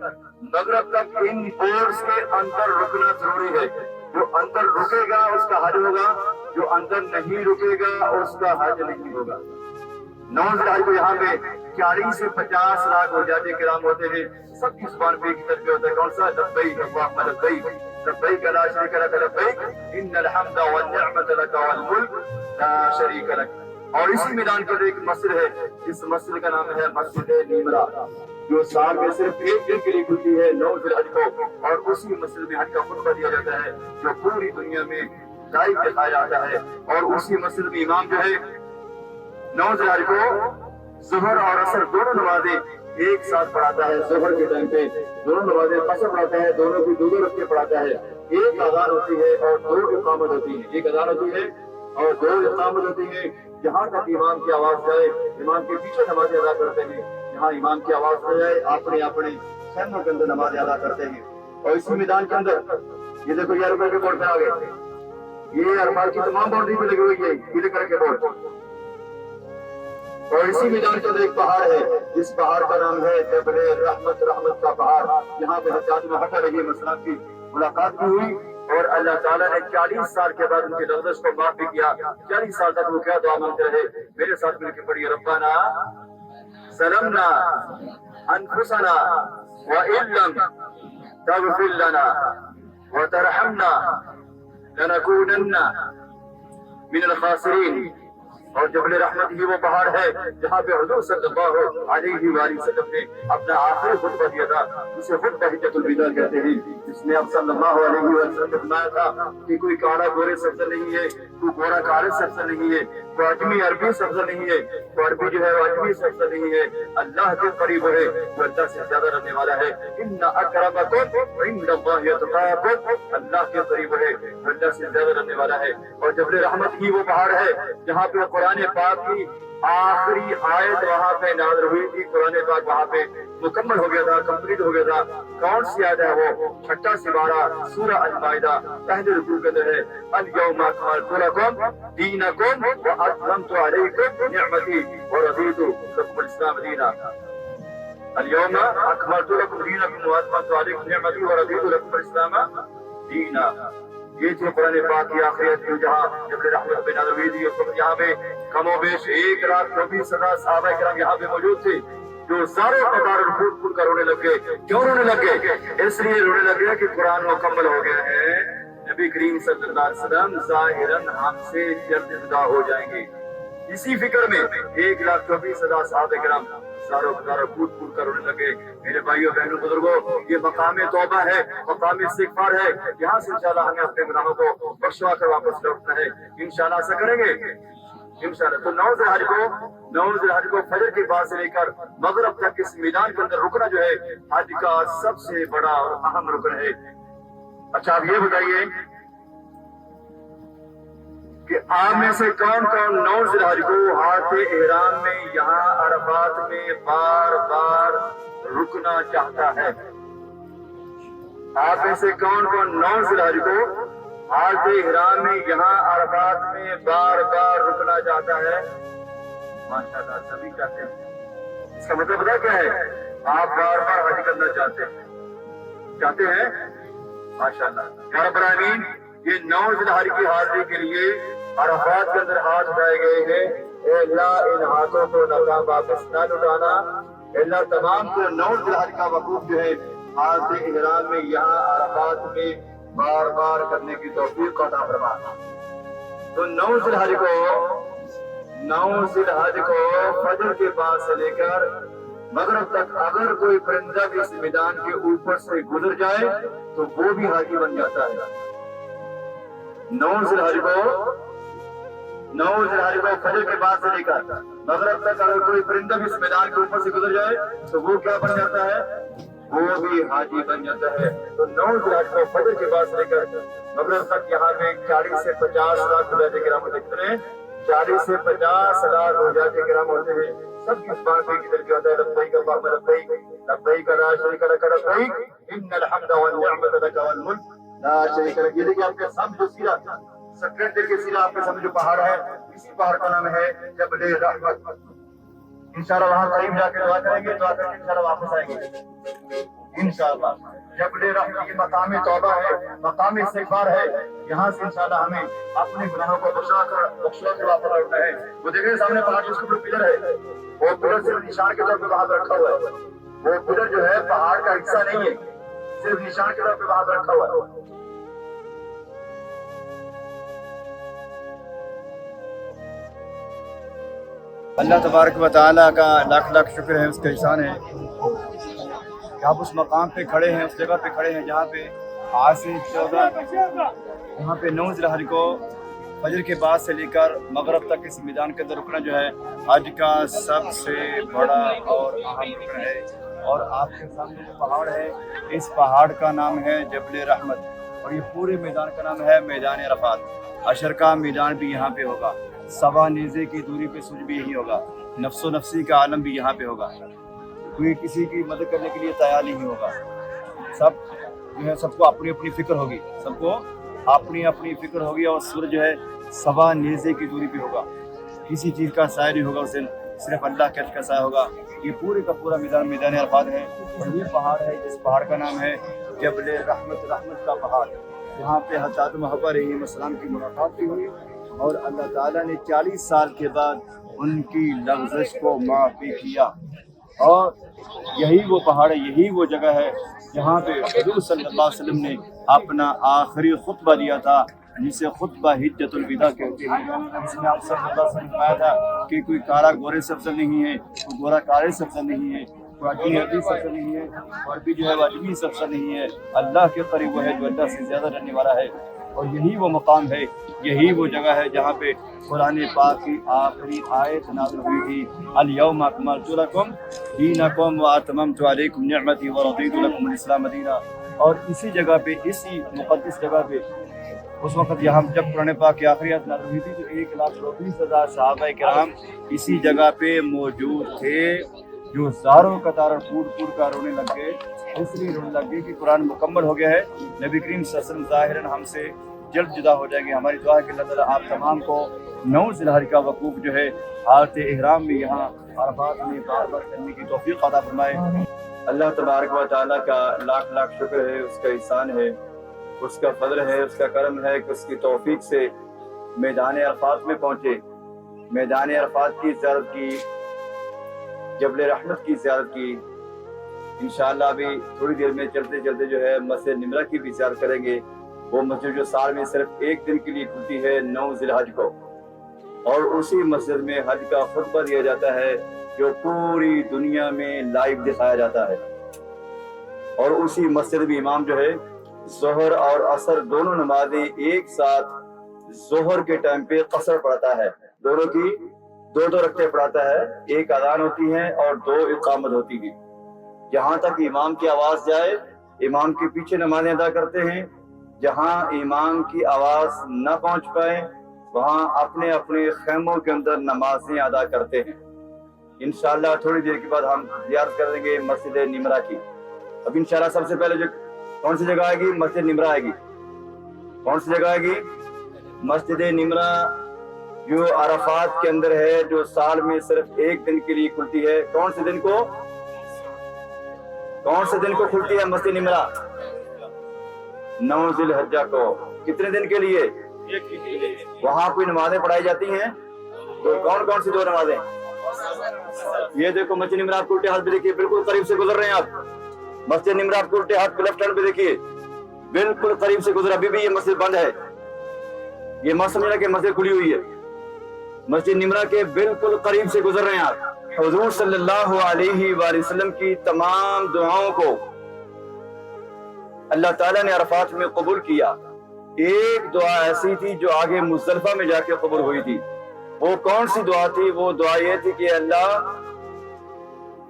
مغرب تک ان بورڈز کے اندر رکنا ضروری ہے۔ جو اندر رکے گا اس کا حج ہوگا، جو اندر نہیں رکے گا اس کا حج نہیں ہوگا۔ 9 ذی الحجہ کو یہاں پہ 40 سے 50 لاکھ حجاج کرام ہوتے ہیں، سب کی زبان پہ ایک ہی تربیت ہوتا ہے، کون سا؟ لبیک اللہم لبیک لبیک لا شریک لک لبیک ان الحمد والنعمت لک والملک لا شریک لک۔ اور اسی میدان کے ایک مسجد ہے، اس مسجد کا نام ہے مسجد نیمرا، جو سال میں صرف ایک دن کے لیے کھلتی ہے 9 ذی الحجہ کو، اور اسی مسجد میں حج کا خطبہ دیا جاتا ہے جو پوری دنیا میں لائیو دکھایا جاتا ہے۔ اور اسی مسجد میں امام جو ہے 9 ذی الحجہ کو ظہر اور عصر دونوں نمازیں ایک ساتھ پڑھاتا ہے۔ ظہر کے ٹائم پہ دونوں نمازیں قصر پڑھاتا ہے، دونوں کی دو رکعتیں پڑھاتا ہے۔ ایک اذان ہوتی ہے اور 2 اقامت ہوتی ہے، ایک اذان ہوتی ہے اور 2 اقامت ہوتی ہے۔ جہاں تک امام کی آواز جائے امام کے پیچھے نماز ادا کرتے ہیں، جہاں امام کی آواز نہ جائے اپنے اپنے خیموں کے اندر نماز ادا کرتے ہیں۔ اور اسی میدان کے اندر یہ دیکھو یہ عرفات کے بورڈ پہ آ گئے، یہ عرفات کی تمام باؤنڈری پہ لگی ہوئی ہے پیلے کلر کے بورڈ۔ اور اسی میدان کے اندر ایک پہاڑ ہے، اس پہاڑ کا نام ہے جبل رحمت، رحمت کا پہاڑ۔ یہاں پہ حجاج میں حج علیہ السلام کی ملاقات بھی ہوئی اور اللہ تعالیٰ نے 40 سال کے بعد ان کی لغزش کو معاف بھی کیا. 40 سال تک وہ کیا دعا مانگتے رہے؟ میرے ساتھ مل کے پڑھیے، ربنا ظلمنا انفسنا وان لم تغفر لنا وترحمنا لنكونن من الخاسرین. اور جبل رحمت ہی وہ پہاڑ ہے جہاں پہ حضور صلی اللہ علیہ وآلہ وسلم نے اپنا آخری خطبہ دیا تھا، جسے خطبہ حجۃ الوداع کہتے ہیں. اس میں اب صلی اللہ علیہ وسلم نے فرمایا تھا کہ کوئی کالا گورے سبز نہیں ہے، کوئی گورا کالے سبز نہیں ہے، کوئی اجمی عربی سبز نہیں ہے، کوئی عربی جو ہے وہ اجمی سبز نہیں ہے. اللہ کے قریب ہے، وہ اللہ سے زیادہ رہنے والا ہے. ان اکرمکم عند اللہ اتقاکم، اللہ کے قریب ہے، وہ اللہ سے زیادہ رہنے والا ہے. اور جبل رحمت ہی وہ پہاڑ ہے جہاں پہ قرآن پاک کی آخری آیت وہاں پہ نازل ہوئی تھی. قرآن پاک وہاں پہ مکمل ہو گیا تھا، کمپلیٹ ہو گیا تھا. کون سی آیت ہے وہ؟ 6 سپارہ سورہ المائدہ پہلے رکوع کے اندر ہے، الیوم اکملت لکم دینکم واتممت علیکم نعمتی ورضیت لکم الاسلام دینا. الیوم اکملت لکم دینکم واتممت علیکم نعمتی ورضیت لکم الاسلام دینا. یہ تھی قرآن پاک کی آخریت تھی جہاں جبل رحمت پہ نازل ہوئی تھی. یہاں پہ کم و بیش 1,24,000 صحابہ کرام یہاں پہ موجود تھے جو سارے قطار پھوٹ پھوٹ کر رونے لگ گئے. کیوں رونے لگ گئے؟ اس لیے رونے لگ گئے کہ قرآن مکمل ہو گیا ہے. نبی کریم صلی اللہ علیہ وسلم ظاہراً ہم سے جلد جدا ہو جائیں گے. اسی فکر میں 1,24,000 صحابہ کرام ساروں پھوٹ پھوٹ کر رونے لگے. میرے بھائیوں بہنوں بزرگوں، یہ مقام توبہ ہے، مقام استغفار ہے. یہاں سے انشاءاللہ ہمیں اپنے گناہوں کو بخشوا کر واپس لوٹنا ہے. انشاءاللہ ایسا کریں گے انشاءاللہ. تو 9 ذی الحج کو فجر کے بعد سے لے کر مغرب تک اس میدان کے اندر رکنا جو ہے حج کا سب سے بڑا اور اہم رکن ہے. اچھا آپ یہ بتائیے کہ آپ میں سے کون کون 9 ذی الحج کو ہاتھ احرام میں یہاں عرفات میں بار بار رکنا چاہتا ہے؟ آپ میں سے کون کون 9 ذی الحج کو ہاتھ احرام میں یہاں عرفات میں بار بار رکنا چاہتا ہے؟ ماشاءاللہ سبھی چاہتے ہیں. اس کا مطلب پتہ کیا ہے؟ آپ بار بار حج کرنا چاہتے ہیں. ماشاءاللہ. یا رب العالمین، یہ 9 ذی الحج کی حاضری کے لیے عرفات کے اندر ہاتھ اٹھائے گئے ہیں. اے اللہ ان ہاتھوں کو نہ واپس نہ لٹانا. اے اللہ تمام کو 9 ذی الحج کا وقوف جو ہے ہاتھ احرام میں یہاں عرفات میں بار بار کرنے کی توفیق عطا فرما. تو 9 ذی الحج کو فجر کے بعد سے لے کر مغرب تک اگر کوئی پرندہ بھی اس میدان کے اوپر سے گزر جائے تو وہ بھی حاجی بن جاتا ہے. 9 ذی الحج کو فجر کے بعد سے لے کر مغرب تک اگر کوئی پرندہ بھی اس میدان کے اوپر سے گزر جائے تو وہ کیا بن جاتا ہے؟ وہ بھی حاجی بن جاتا ہے. تو 9 ذی الحج کو فجر کے بعد سے لے کر مغرب تک یہاں پہ 40 سے 50 لاکھ حجاج کرام ہوتے ہیں. 40 سے 50 لاکھ حجاج کرام ہوتے ہیں. سب کی زبان پہ کدھر کیا ہوتا ہے؟ لبیک اللہم لبیک لبیک لا شریک لک لبیک ان الحمد والنعمت لک والملک لا شریک لک. یہ دیکھیں آپ کے سامنے جو سیرا سکرٹ کے سیرا آپ کے سامنے جو پہاڑ ہے، اسی پہاڑ کا نام ہے جبل رحمت. انشاءاللہ وہاں قریب جا کے دعا کریں گے، دعا کر کے انشاءاللہ واپس آئیں گے انشاءاللہ. جبل رحمت یہ مقام توبہ ہے، مقام استغفار ہے. یہاں سے انشاءاللہ ہمیں اپنے گناہوں کو بخشوا کر واپس لوٹنا ہے. وہ دیکھیں سامنے پہاڑ جس کے اوپر پلر ہے، وہ پلر صرف نشان کے طور پہ وہاں پر رکھا ہوا ہے. وہ پلر جو ہے پہاڑ کا حصہ نہیں ہے، صرف نشان کے طور پہ وہاں پر رکھا ہوا ہے. اللہ تبارک و تعالیٰ کا لاکھ لاکھ شکر ہے، اس کا احسان ہے کہ آپ اس مقام پہ کھڑے ہیں، اس جگہ پہ کھڑے ہیں جہاں پہ آج سے 9 ذی الحج کو فجر کے بعد سے لے کر مغرب تک اس میدان کے اندر رکنا جو ہے حج کا سب سے بڑا اور اہم رکن ہے. اور آپ کے سامنے جو پہاڑ ہے اس پہاڑ کا نام ہے جبل رحمت، اور یہ پورے میدان کا نام ہے میدان عرفات. حشر کا میدان بھی یہاں پہ ہوگا، سوا نیزے کی دوری پہ سجود بھی یہی ہوگا، نفس و نفسی کا عالم بھی یہاں پہ ہوگا. کوئی کسی کی مدد کرنے کے لیے تیار نہیں ہوگا. سب جو ہے سب کو اپنی اپنی فکر ہوگی، سب کو اپنی اپنی فکر ہوگی. اور سورج جو ہے سوا نیزے کی دوری پہ ہوگا، کسی چیز کا سایہ نہیں ہوگا اس دن، صرف اللہ کے عرش کا سایہ ہوگا. یہ پورے کا پورا میدان عرفات ہے. اور یہ پہاڑ ہے جس پہاڑ کا نام ہے جبل رحمت، رحمت کا پہاڑ. وہاں پہ حضرت محبہ علیہ السلام کی ملاقات بھی ہوئی اور اللہ تعالیٰ نے 40 سال کے بعد ان کی لغزش کو معاف بھی کیا۔ اور یہی وہ پہاڑ ہے، یہی وہ جگہ ہے جہاں پہ حضور صلی اللہ علیہ وسلم نے اپنا آخری خطبہ دیا تھا، جسے خطبہ حجۃ الوداع کہتے ہیں، جس میں آپ صلی اللہ علیہ وسلم نے فرمایا تھا کہ کوئی کالا گورے سے افضل نہیں ہے، کوئی گورا کالے سے افضل نہیں ہے، کوئی عجمی عربی سے افضل نہیں ہے، اور بھی جو ہے وہ اجمی سے افضل نہیں ہے۔ اللہ کے قریب وہ ہے جو اللہ سے زیادہ ڈرنے والا ہے، اور یہی وہ مقام ہے، یہی وہ جگہ ہے جہاں پہ قرآن پاک کی آخری آیت نازل ہوئی تھی، الیوم اکملت لکم دینکم واتممت علیکم نعمتی ورضیت لکم الاسلام دینا۔ اور اسی جگہ پہ، اسی مقدس جگہ پہ اس وقت یہاں جب قرآن پاک کی آخری آیت نازل ہوئی تھی تو 1,34,000 صحابہ کرام اسی جگہ پہ موجود تھے، جو زاروں قطار پھوٹ کر رونے لگ گئے، اس لیے رونے لگ گئے کہ قرآن مکمل ہو گیا ہے، نبی کریم صلی اللہ علیہ وسلم ظاہراً ہم سے جلد جدا ہو جائیں گے۔ ہماری دعا ہے کہ اللہ تعالیٰ آپ تمام کو 9 ذی الحجہ کا وقوف جو ہے حالت احرام میں یہاں عرفات میں بار بار کرنے کی توفیق عطا فرمائے۔ اللہ تبارک و تعالیٰ کا لاکھ لاکھ شکر ہے، اس کا احسان ہے، اس کا فضل ہے، اس کا کرم ہے کہ اس کی توفیق سے میدان عرفات میں پہنچے، میدان عرفات کی زیارت کی، جبل رحمت کی زیارت کی۔ انشاءاللہ ابھی تھوڑی دیر میں چلتے چلتے جو ہے مسجد نمرہ کی بھی زیارت کریں گے، وہ مسجد جو سال میں صرف ایک دن کے لیے کھلتی ہے 9 ذی الحجہ کو، اور اسی مسجد میں حج کا خطبہ دیا جاتا ہے جو پوری دنیا میں لائیو دکھایا جاتا ہے، اور اسی مسجد میں امام جو ہے ظہر اور عصر دونوں نمازیں ایک ساتھ ظہر کے ٹائم پہ قصر پڑھتا ہے، دونوں کی 2 رکعتیں پڑھاتا ہے، ایک اذان ہوتی ہے اور 2 اقامت ہوتی ہے، جہاں تک امام کی آواز جائے امام کے پیچھے نمازیں ادا کرتے ہیں، جہاں امام کی آواز نہ پہنچ پائے وہاں اپنے اپنے خیموں کے اندر نمازیں ادا کرتے ہیں۔ انشاءاللہ تھوڑی دیر کے بعد ہم زیارت کریں گے مسجد نمرہ کی۔ اب انشاءاللہ سب سے پہلے جو کون سی جگہ آئے گی؟ مسجد نمرہ آئے گی۔ کون سی جگہ آئے گی؟ مسجد نمرہ، جو عرفات کے اندر ہے، جو سال میں صرف ایک دن کے لیے کھلتی ہے۔ کون سے دن کو کھلتی ہے مسجد نمرہ؟ 9 ذی الحجہ کو۔ کتنے دن کے لیے؟ وہاں کوئی نمازیں پڑھائی جاتی ہیں، تو کون سی 2 نمازیں؟ یہ دیکھو مسجد نمرہ، آپ کو الٹے ہاتھ پہ دیکھیے، بالکل قریب سے گزر رہے ہیں آپ۔ مسجد نمرہ آپ کو الٹے ہاتھ پہ لیفٹ ہینڈ پہ دیکھیے، بالکل قریب سے گزرا۔ ابھی بھی یہ مسجد بند ہے، یہ مت سمجھنا کہ مسجد کھلی ہوئی ہے، مسجد نمرہ کے بالکل قریب سے گزر رہے ہیں آپ۔ حضور صلی اللہ علیہ وآلہ وسلم کی تمام دعاؤں کو اللہ تعالیٰ نے عرفات میں قبول کیا۔ ایک دعا ایسی تھی جو آگے مزدلفہ میں جا کے قبول ہوئی تھی، وہ کون سی دعا تھی؟ وہ دعا یہ تھی کہ اللہ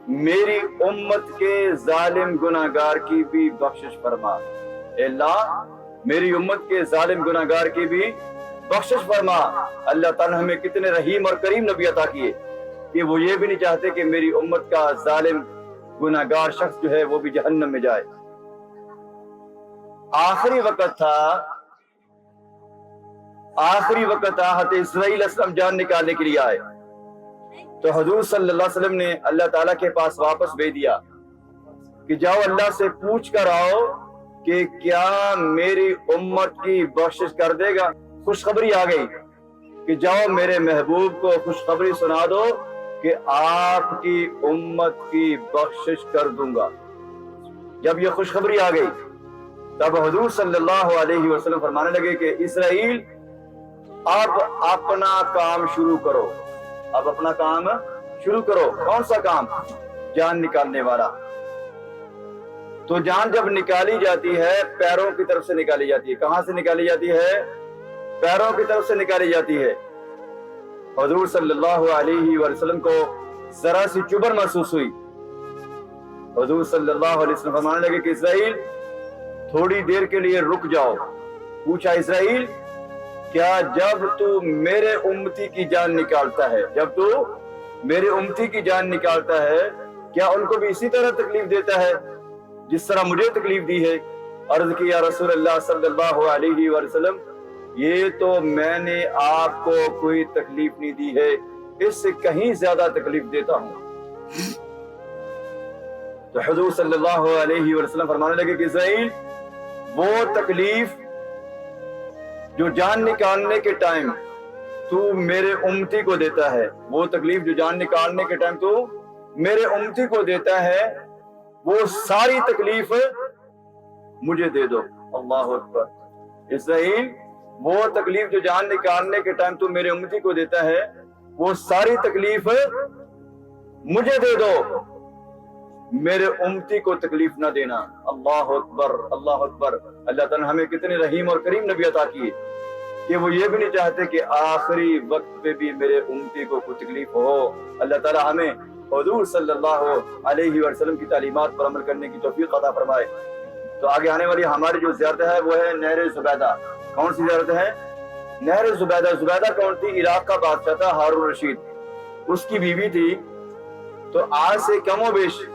میری امت کے ظالم گناہگار کی بھی بخشش فرما، اے اللہ میری امت کے ظالم گناہگار کی بھی بخشش فرما۔ اللہ تعالیٰ ہمیں کتنے رحیم اور کریم نبی عطا کیے کہ وہ یہ بھی نہیں چاہتے کہ میری امت کا ظالم گناہگار شخص جو ہے وہ بھی جہنم میں جائے۔ آخری وقت تھا حضرت اسرائیل علیہ السلام جان نکالنے کے لیے آئے، تو حضور صلی اللہ علیہ وسلم نے اللہ تعالیٰ کے پاس واپس بھیج دیا کہ جاؤ اللہ سے پوچھ کر آؤ کہ کیا میری امت کی بخشش کر دے گا۔ خوشخبری آ گئی کہ جاؤ میرے محبوب کو خوشخبری سنا دو کہ آپ کی امت کی بخشش کر دوں گا۔ جب یہ خوشخبری آ گئی تب حضور صلی اللہ علیہ وسلم فرمانے لگے کہ اسرائیل اب اپنا کام شروع کرو، اب اپنا کام شروع کرو۔ کون سا کام؟ جان نکالنے والا۔ تو جان جب نکالی جاتی ہے پیروں کی طرف سے نکالی جاتی ہے۔ کہاں سے نکالی جاتی ہے؟ پیروں کی طرف سے نکالی جاتی ہے۔ حضور صلی اللہ علیہ وسلم کو ذرا سی چبھن محسوس ہوئی، حضور صلی اللہ علیہ وسلم فرمانے لگے کہ اسرائیل تھوڑی دیر کے لیے رک جاؤ۔ پوچھا اسرائیل کیا جب تو میرے امتی کی جان نکالتا ہے، جب تو میرے امتی کی جان نکالتا ہے، کیا ان کو بھی اسی طرح تکلیف دیتا ہے جس طرح مجھے تکلیف دی ہے؟ عرض کی یا رسول اللہ صلی اللہ علیہ وسلم یہ تو میں نے آپ کو کوئی تکلیف نہیں دی ہے، اس سے کہیں زیادہ تکلیف دیتا ہوں۔ تو حضور صلی اللہ علیہ وسلم فرمانے لگے کہ اسرائیل وہ تکلیف جو جان نکالنے کے ٹائم تو میرے امتی کو دیتا ہے، وہ تکلیف جو جان نکالنے کے ٹائم تو میرے امتی کو دیتا ہے، وہ ساری تکلیف مجھے دے دو۔ اللہ اکبر۔ اس لیے وہ تکلیف جو جان نکالنے کے ٹائم تو میرے امتی کو دیتا ہے، وہ ساری تکلیف مجھے دے دو، میرے امتی کو تکلیف نہ دینا۔ اللہ اکبر، اللہ اکبر۔ اللہ تعالیٰ ہمیں کتنے رحیم اور کریم نبی عطا کیے کہ وہ یہ بھی نہیں چاہتے کہ آخری وقت پہ بھی میرے امتی کو کوئی تکلیف ہو۔ اللہ تعالیٰ ہمیں حضور صلی اللہ علیہ وسلم کی تعلیمات پر عمل کرنے کی توفیق عطا فرمائے۔ تو آگے آنے والی ہماری جو زیارت ہے وہ ہے نہر زبیدہ۔ کون سی زیارت ہے؟ نہر زبیدہ۔ زبیدہ کون تھی؟ عراق کا بادشاہ تھا ہارون رشید، اس کی بیوی تھی۔ تو آج سے کم و بیش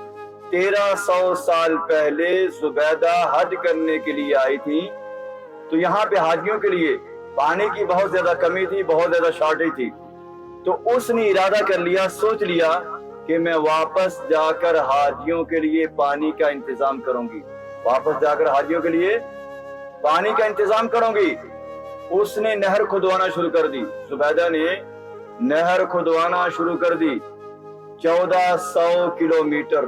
1300 سال پہلے زبیدہ حج کرنے کے لیے آئی تھی۔ تو یہاں پہ حاجیوں کے لیے پانی کی بہت زیادہ کمی تھی، بہت زیادہ شارٹیج تھی۔ تو اس نے ارادہ کر لیا، سوچ لیا کہ میں واپس جا کر حاجیوں کے لیے پانی کا انتظام کروں گی، واپس جا کر حاجیوں کے لیے پانی کا انتظام کروں گی۔ اس نے نہر کھدوانا شروع کر دی، زبیدہ نے نہر کھدوانا شروع کر دی۔ 1400 کلومیٹر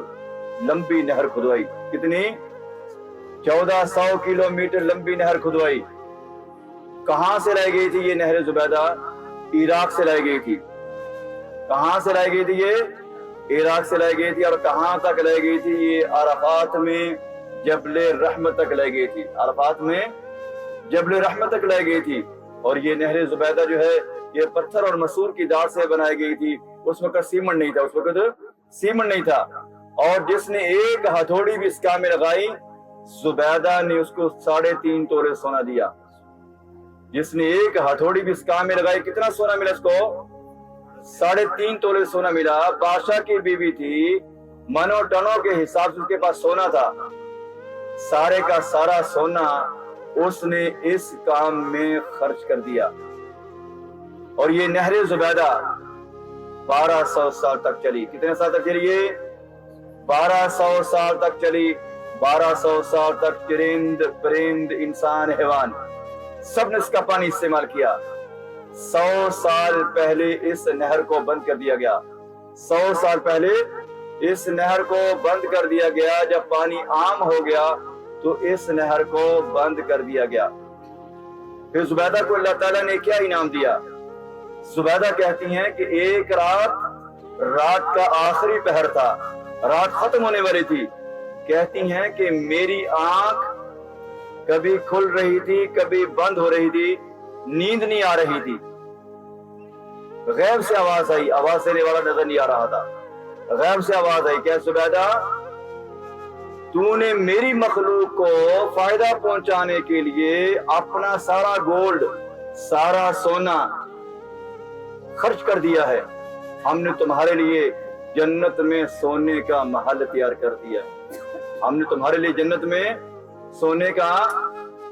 لمبی نہر کھدوائی۔ کتنی؟ 1400 کلومیٹر لمبی نہر کھدوائی۔ کہاں سے لائی گئی تھی یہ نہر زبیدہ؟ عراق سے لائی گئی تھی۔ کہاں سے لائی گئی تھی یہ؟ عراق سے لائی گئی تھی۔ اور کہاں تک لائی گئی تھی یہ؟ عرفات میں جبل رحمت تک لائی گئی تھی۔ عرفات میں جبل رحمت تک لائی گئی تھی۔ اور یہ نہر زبیدہ جو ہے یہ پتھر اور مسور کی دار سے بنائی گئی تھی۔ اس وقت سیمنٹ نہیں تھا، اس وقت سیمنٹ نہیں تھا۔ اور جس نے ایک ہتھوڑی بھی اس کام میں لگائی، زبیدہ نے اس کو 3.5 تولے سونا دیا۔ جس نے ایک ہتھوڑی بھی اس کام میں لگائی، کتنا سونا ملا اس کو؟ 3.5 تولے سونا ملا۔ بادشاہ کی بیوی تھی، منو ٹنوں کے حساب سے اس کے پاس سونا تھا۔ سارے کا سارا سونا اس نے اس کام میں خرچ کر دیا۔ اور یہ نہر زبیدہ 1200 سال تک چلی۔ کتنے سال تک چلی یہ؟ 1200 سال تک چلی۔ 1200 سال تک چرند پرند انسان حیوان سب نے اس کا پانی استعمال کیا۔ 100 سال پہلے اس نہر کو بند کر دیا گیا۔ 100 سال پہلے اس نہر کو بند کر دیا گیا۔ جب پانی عام ہو گیا تو اس نہر کو بند کر دیا گیا۔ پھر زبیدہ کو اللہ تعالیٰ نے کیا انعام دیا؟ زبیدہ کہتی ہیں کہ ایک رات کا آخری پہر تھا، رات ختم ہونے والی تھی۔ کہتی ہیں کہ میری آنکھ کبھی کھل رہی تھی، کبھی بند ہو رہی تھی، نیند نہیں آ رہی تھی۔ غیب سے آواز آئی، آواز دینے والا نظر نہیں آ رہا تھا۔ غیب سے آواز آئی، کیا زبیدہ تو نے میری مخلوق کو فائدہ پہنچانے کے لیے اپنا سارا گولڈ، سارا سونا خرچ کر دیا ہے۔ ہم نے تمہارے لیے جنت میں سونے کا محل تیار کر دیا۔ ہم نے تمہارے لیے جنت میں سونے کا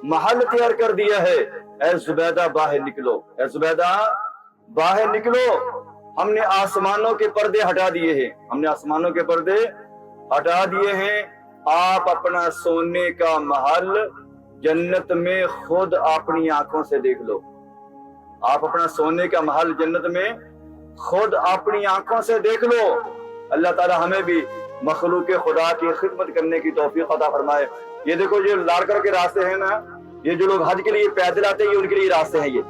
محل تیار کر دیا ہے۔ اے زبیدہ باہر نکلو، اے زبیدہ باہر نکلو۔ ہم نے آسمانوں کے پردے ہٹا دیے ہیں، ہم نے آسمانوں کے پردے ہٹا دیے ہیں۔ آپ اپنا سونے کا محل جنت میں خود اپنی آنکھوں سے دیکھ لو۔ آپ اپنا سونے کا محل جنت میں خود اپنی آنکھوں سے دیکھ لو۔ اللہ تعالی ہمیں بھی مخلوق خدا کی خدمت کرنے کی توفیق عطا فرمائے۔ یہ دیکھو جو لال کر کے راستے ہیں نا، یہ جو لوگ حج کے لیے پیدل آتے ہیں، یہ ان کے لیے راستے ہیں۔ یہ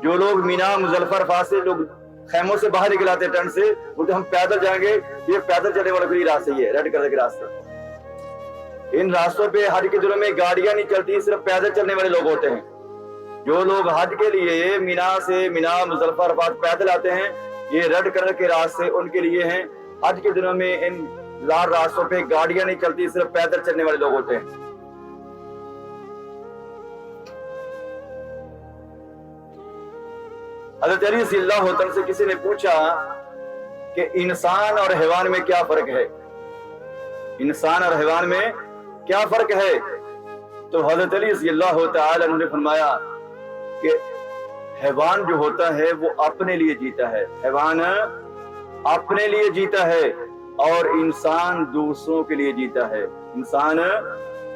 جو لوگ مینا مزدلفہ عرفات سے لوگ خیموں سے باہر نکل آتے ہیں، ٹینٹ سے، بولتے ہم پیدل جائیں گے، یہ پیدل چلنے والوں کے لیے راستے یہ ریڈ کلر کے راستے۔ ان راستوں پہ حج کے دنوں میں گاڑیاں نہیں چلتی، صرف پیدل چلنے والے لوگ ہوتے ہیں۔ جو لوگ حج کے لیے مینا مزدلفہ عرفات پیدل آتے ہیں، یہ ریڈ کلر کے راستے ان کے لیے ہیں۔ حج کے دنوں میں ان لال راستوں پہ گاڑیاں نہیں چلتی، صرف پیدل چلنے والے لوگ ہوتے ہیں۔ حضرت علی رضی اللہ عنہ سے کسی نے پوچھا کہ انسان اور حیوان میں کیا فرق ہے؟ انسان اور حیوان میں کیا فرق ہے؟ تو حضرت علی رضی اللہ تعالی عنہ نے فرمایا کہ حیوان جو ہوتا ہے وہ اپنے لیے جیتا ہے، حیوان اپنے لیے جیتا ہے، اور انسان دوسروں کے لیے جیتا ہے۔ انسان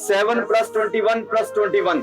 7 + 21 + 21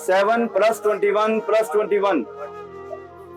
7 + 21 + 21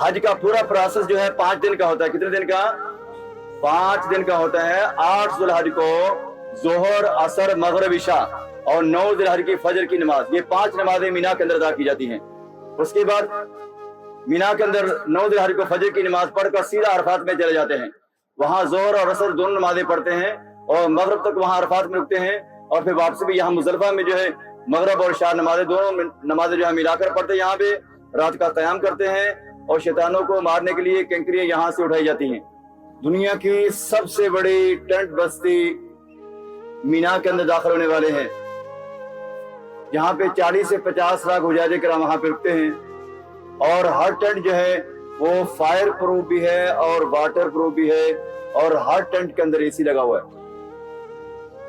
حج کا پورا پروسیس جو ہے 5 دن کا ہوتا ہے. کتنے دن کا؟ 5 دن کا ہوتا ہے. 8 ذوالحج کو ظہر، عصر، مغرب، عشاء اور 9 ذوالحج کی فجر کی نماز، یہ 5 نمازیں مینا کے اندر ادا کی جاتی ہیں. اس کے بعد مینا کے اندر 9 ذوالحج کو فجر کی نماز پڑھ کر سیدھا عرفات میں چلے جاتے ہیں. وہاں ظہر اور عصر دونوں نمازیں پڑھتے ہیں اور مغرب تک وہاں عرفات میں رکتے ہیں اور پھر واپسی بھی یہاں مزدلفہ میں جو ہے مغرب اور عشاء نمازیں دونوں نمازیں جو ہے ملا کر پڑھتے ہیں. یہاں پہ رات کا قیام کرتے ہیں اور شیطانوں کو مارنے کے لیے کنکریاں یہاں سے اٹھائی جاتی ہیں. دنیا کی سب سے بڑی ٹینٹ بستی مینا کے اندر داخل ہونے والے ہیں. یہاں پہ 40 سے 50 لاکھ حجاج کرام وہاں پہ رکتے ہیں اور ہر ٹینٹ جو ہے وہ فائر پروف بھی ہے اور واٹر پروف بھی ہے اور ہر ٹینٹ کے اندر اے سی لگا ہوا ہے.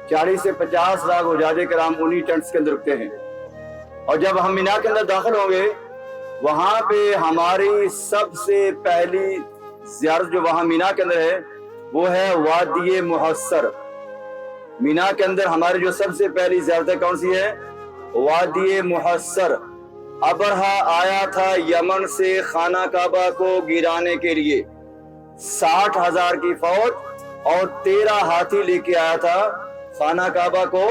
40 سے 50 لاکھ حجاج کرام انہی ٹینٹس کے اندر رکتے ہیں. اور جب ہم مینا کے اندر داخل ہوں گے وہاں پہ ہماری سب سے پہلی زیارت جو وہاں مینا کے اندر ہے وہ ہے وادی محصر. مینا کے اندر ہماری جو سب سے پہلی زیارت کون سی ہے؟ وادی محصر. ابرہا آیا تھا یمن سے خانہ کعبہ کو گرانے کے لیے. 60,000 کی فوج اور 13 ہاتھی لے کے آیا تھا خانہ کعبہ کو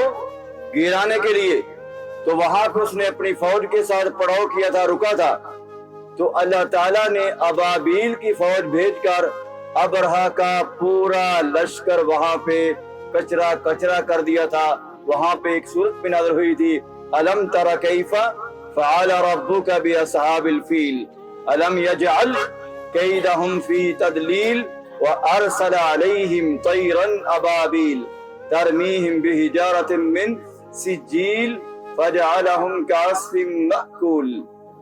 گرانے کے لیے. تو وہاں پہ اس نے اپنی فوج کے ساتھ پڑاؤ کیا تھا، رکا تھا. تو اللہ تعالیٰ نے ابابیل کی فوج بھیج کر ابرہا کا پورا لشکر وہاں پہ کچرا کچرا کر دیا تھا. وہاں پہ ایک سورت پہ نازل ہوئی تھی، الم تر کیف فعل ربک باصحاب الفیل الم یجعل کیدہم فی تدلیل وارسل علیہم طیرا ابابیل ترمیہم بحجارۃ من سجیل فجعلہم کعصف مأکول.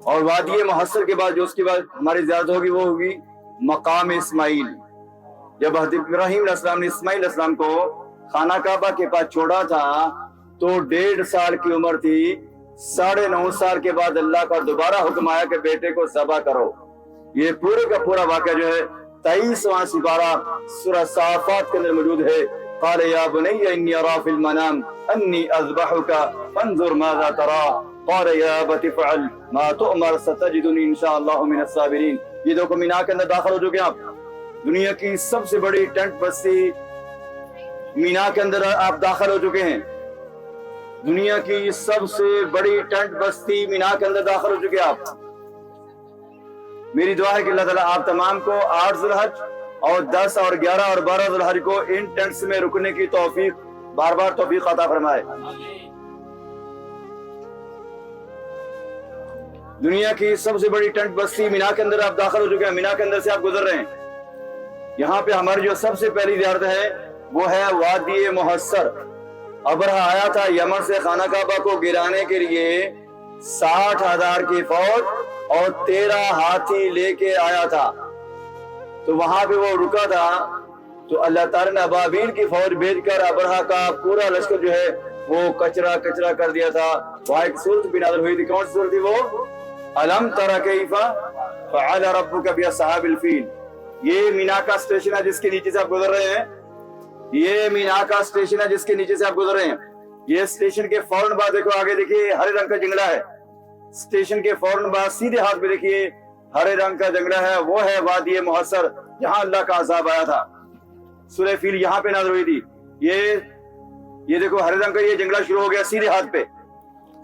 اور وادی محصر کے بعد جو اس کے بعد ہماری زیارت ہوگی وہ ہوگی مقام اسماعیل. جب حضرت ابراہیم علیہ السلام نے اسماعیل علیہ السلام کو خانہ کعبہ کے پاس چھوڑا تھا تو 1.5 سال کی عمر تھی. 9.5 سال کے بعد اللہ کا دوبارہ حکم آیا کہ بیٹے کو ذبح کرو. یہ پورے کا پورا واقعہ جو ہے 23واں سپارہ سورہ صافات کے اندر موجود ہے. قال یا بنی انی ارى في المنام انی اذبحک فانظر ماذا ترى قال یا ابت افعل ما تؤمر ستجدنی ان شاء اللہ من الصابرین. یہ دیکھو مینا کے اندر داخل ہو چکے ہیں آپ. دنیا کی سب سے بڑی ٹینٹ بستی مینا کے اندر آپ داخل ہو چکے ہیں. دنیا کی سب سے بڑی ٹینٹ بستی مینا کے اندر داخل ہو چکے آپ. میری دعا ہے کہ اللہ تعالیٰ آپ تمام کو 8 ذوالحج اور 10 اور 11 اور 12 ذوالحج کو ان ٹینٹس میں رکنے کی توفیق بار بار توفیق عطا فرمائے. دنیا کی سب سے بڑی ٹینٹ بستی مینا کے اندر آپ داخل ہو چکے ہیں. مینا کے اندر سے آپ گزر رہے ہیں. یہاں پہ ہماری جو سب سے پہلی زیارت ہے وہ ہے وادی محصر. ابرہا آیا تھا یمن سے خانہ کعبہ کو گرانے کے لیے. 60,000 کی فوج اور 13 ہاتھی لے کے آیا تھا. تو وہاں پہ وہ رکا تھا تو اللہ تعالیٰ نے ابابیل کی فوج بھیج کر ابرہا کا پورا لشکر جو ہے وہ کچرا کچرا کر دیا تھا. وہاں ایک سورت بھی نازل ہوئی تھی. کون سی سورت تھی وہ؟ الم تر کیف فعل ربک باصحاب الفیل. یہ مینا کا اسٹیشن ہے جس کے نیچے سے آپ گزر رہے ہیں. یہ مینا کا اسٹیشن ہے جس کے نیچے سے آپ گزر رہے ہیں. یہ اسٹیشن کے فوراً بعد دیکھو آگے دیکھیے ہرے رنگ کا جنگلہ ہے. اسٹیشن کے فوراً بعد سیدھے ہاتھ پہ دیکھیے ہرے رنگ کا جنگلہ ہے. وہ ہے وادی محصر جہاں اللہ کا عذاب آیا تھا. سورہ فیل یہاں پہ نازل ہوئی تھی. یہ دیکھو ہرے رنگ کا یہ جنگلہ شروع ہو گیا سیدھے ہاتھ پہ.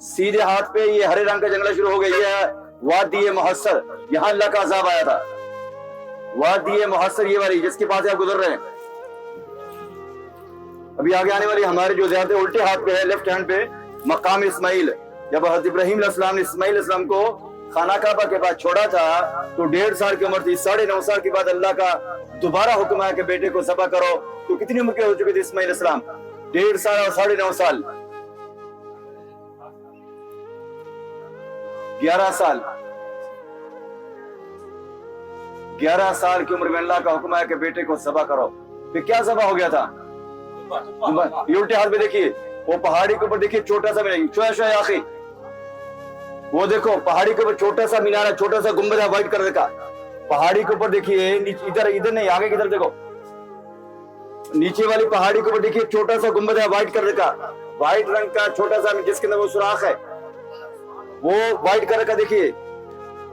سیدھے ہاتھ پہ یہ ہرے رنگ کا جنگلہ شروع ہو گیا. یہ ہے وادی محصر. یہاں اللہ کا عذاب آیا تھا. وادی محصر یہ والی جس کے پاس آپ گزر رہے ہیں. ابھی آگے آنے والی ہماری جو زیارت الٹے ہاتھ پہ ہے لیفٹ ہینڈ پہ مقام اسماعیل. جب حضرت ابراہیم علیہ السلام نے اسماعیل علیہ السلام کو خانہ کعبہ کے بعد چھوڑا تھا تو 1.5 سال کی عمر تھی. 9.5 سال کے بعد اللہ کا دوبارہ حکم آیا کہ بیٹے کو ذبح کرو. تو کتنی عمر کے ہو چکے تھے اسماعیل علیہ السلام؟ 1.5 سال اور 9.5 سال. 11 سال. 11 سال کی عمر میں اللہ کا حکم آیا کہ بیٹے کو ذبح کرو. پھر کیا ذبح ہو گیا تھا؟ یہ الٹے ہاتھ میں دیکھیے وہ پہاڑی کے اوپر دیکھیے چھوٹا سا شویا آخری وہ دیکھو پہاڑی کے اوپر چھوٹا سا مینار ہے, چھوٹا سا گنبد ہے وائٹ کلر کا. پہاڑی کے اوپر دیکھیے ادھر نہیں آگے کی طرف دیکھو نیچے والی پہاڑی کے اوپر دیکھیے چھوٹا سا گنبد ہے وائٹ کلر کا, وائٹ رنگ کا چھوٹا سا جس کے اندر وہ سوراخ ہے وہ وائٹ کلر کا. دیکھیے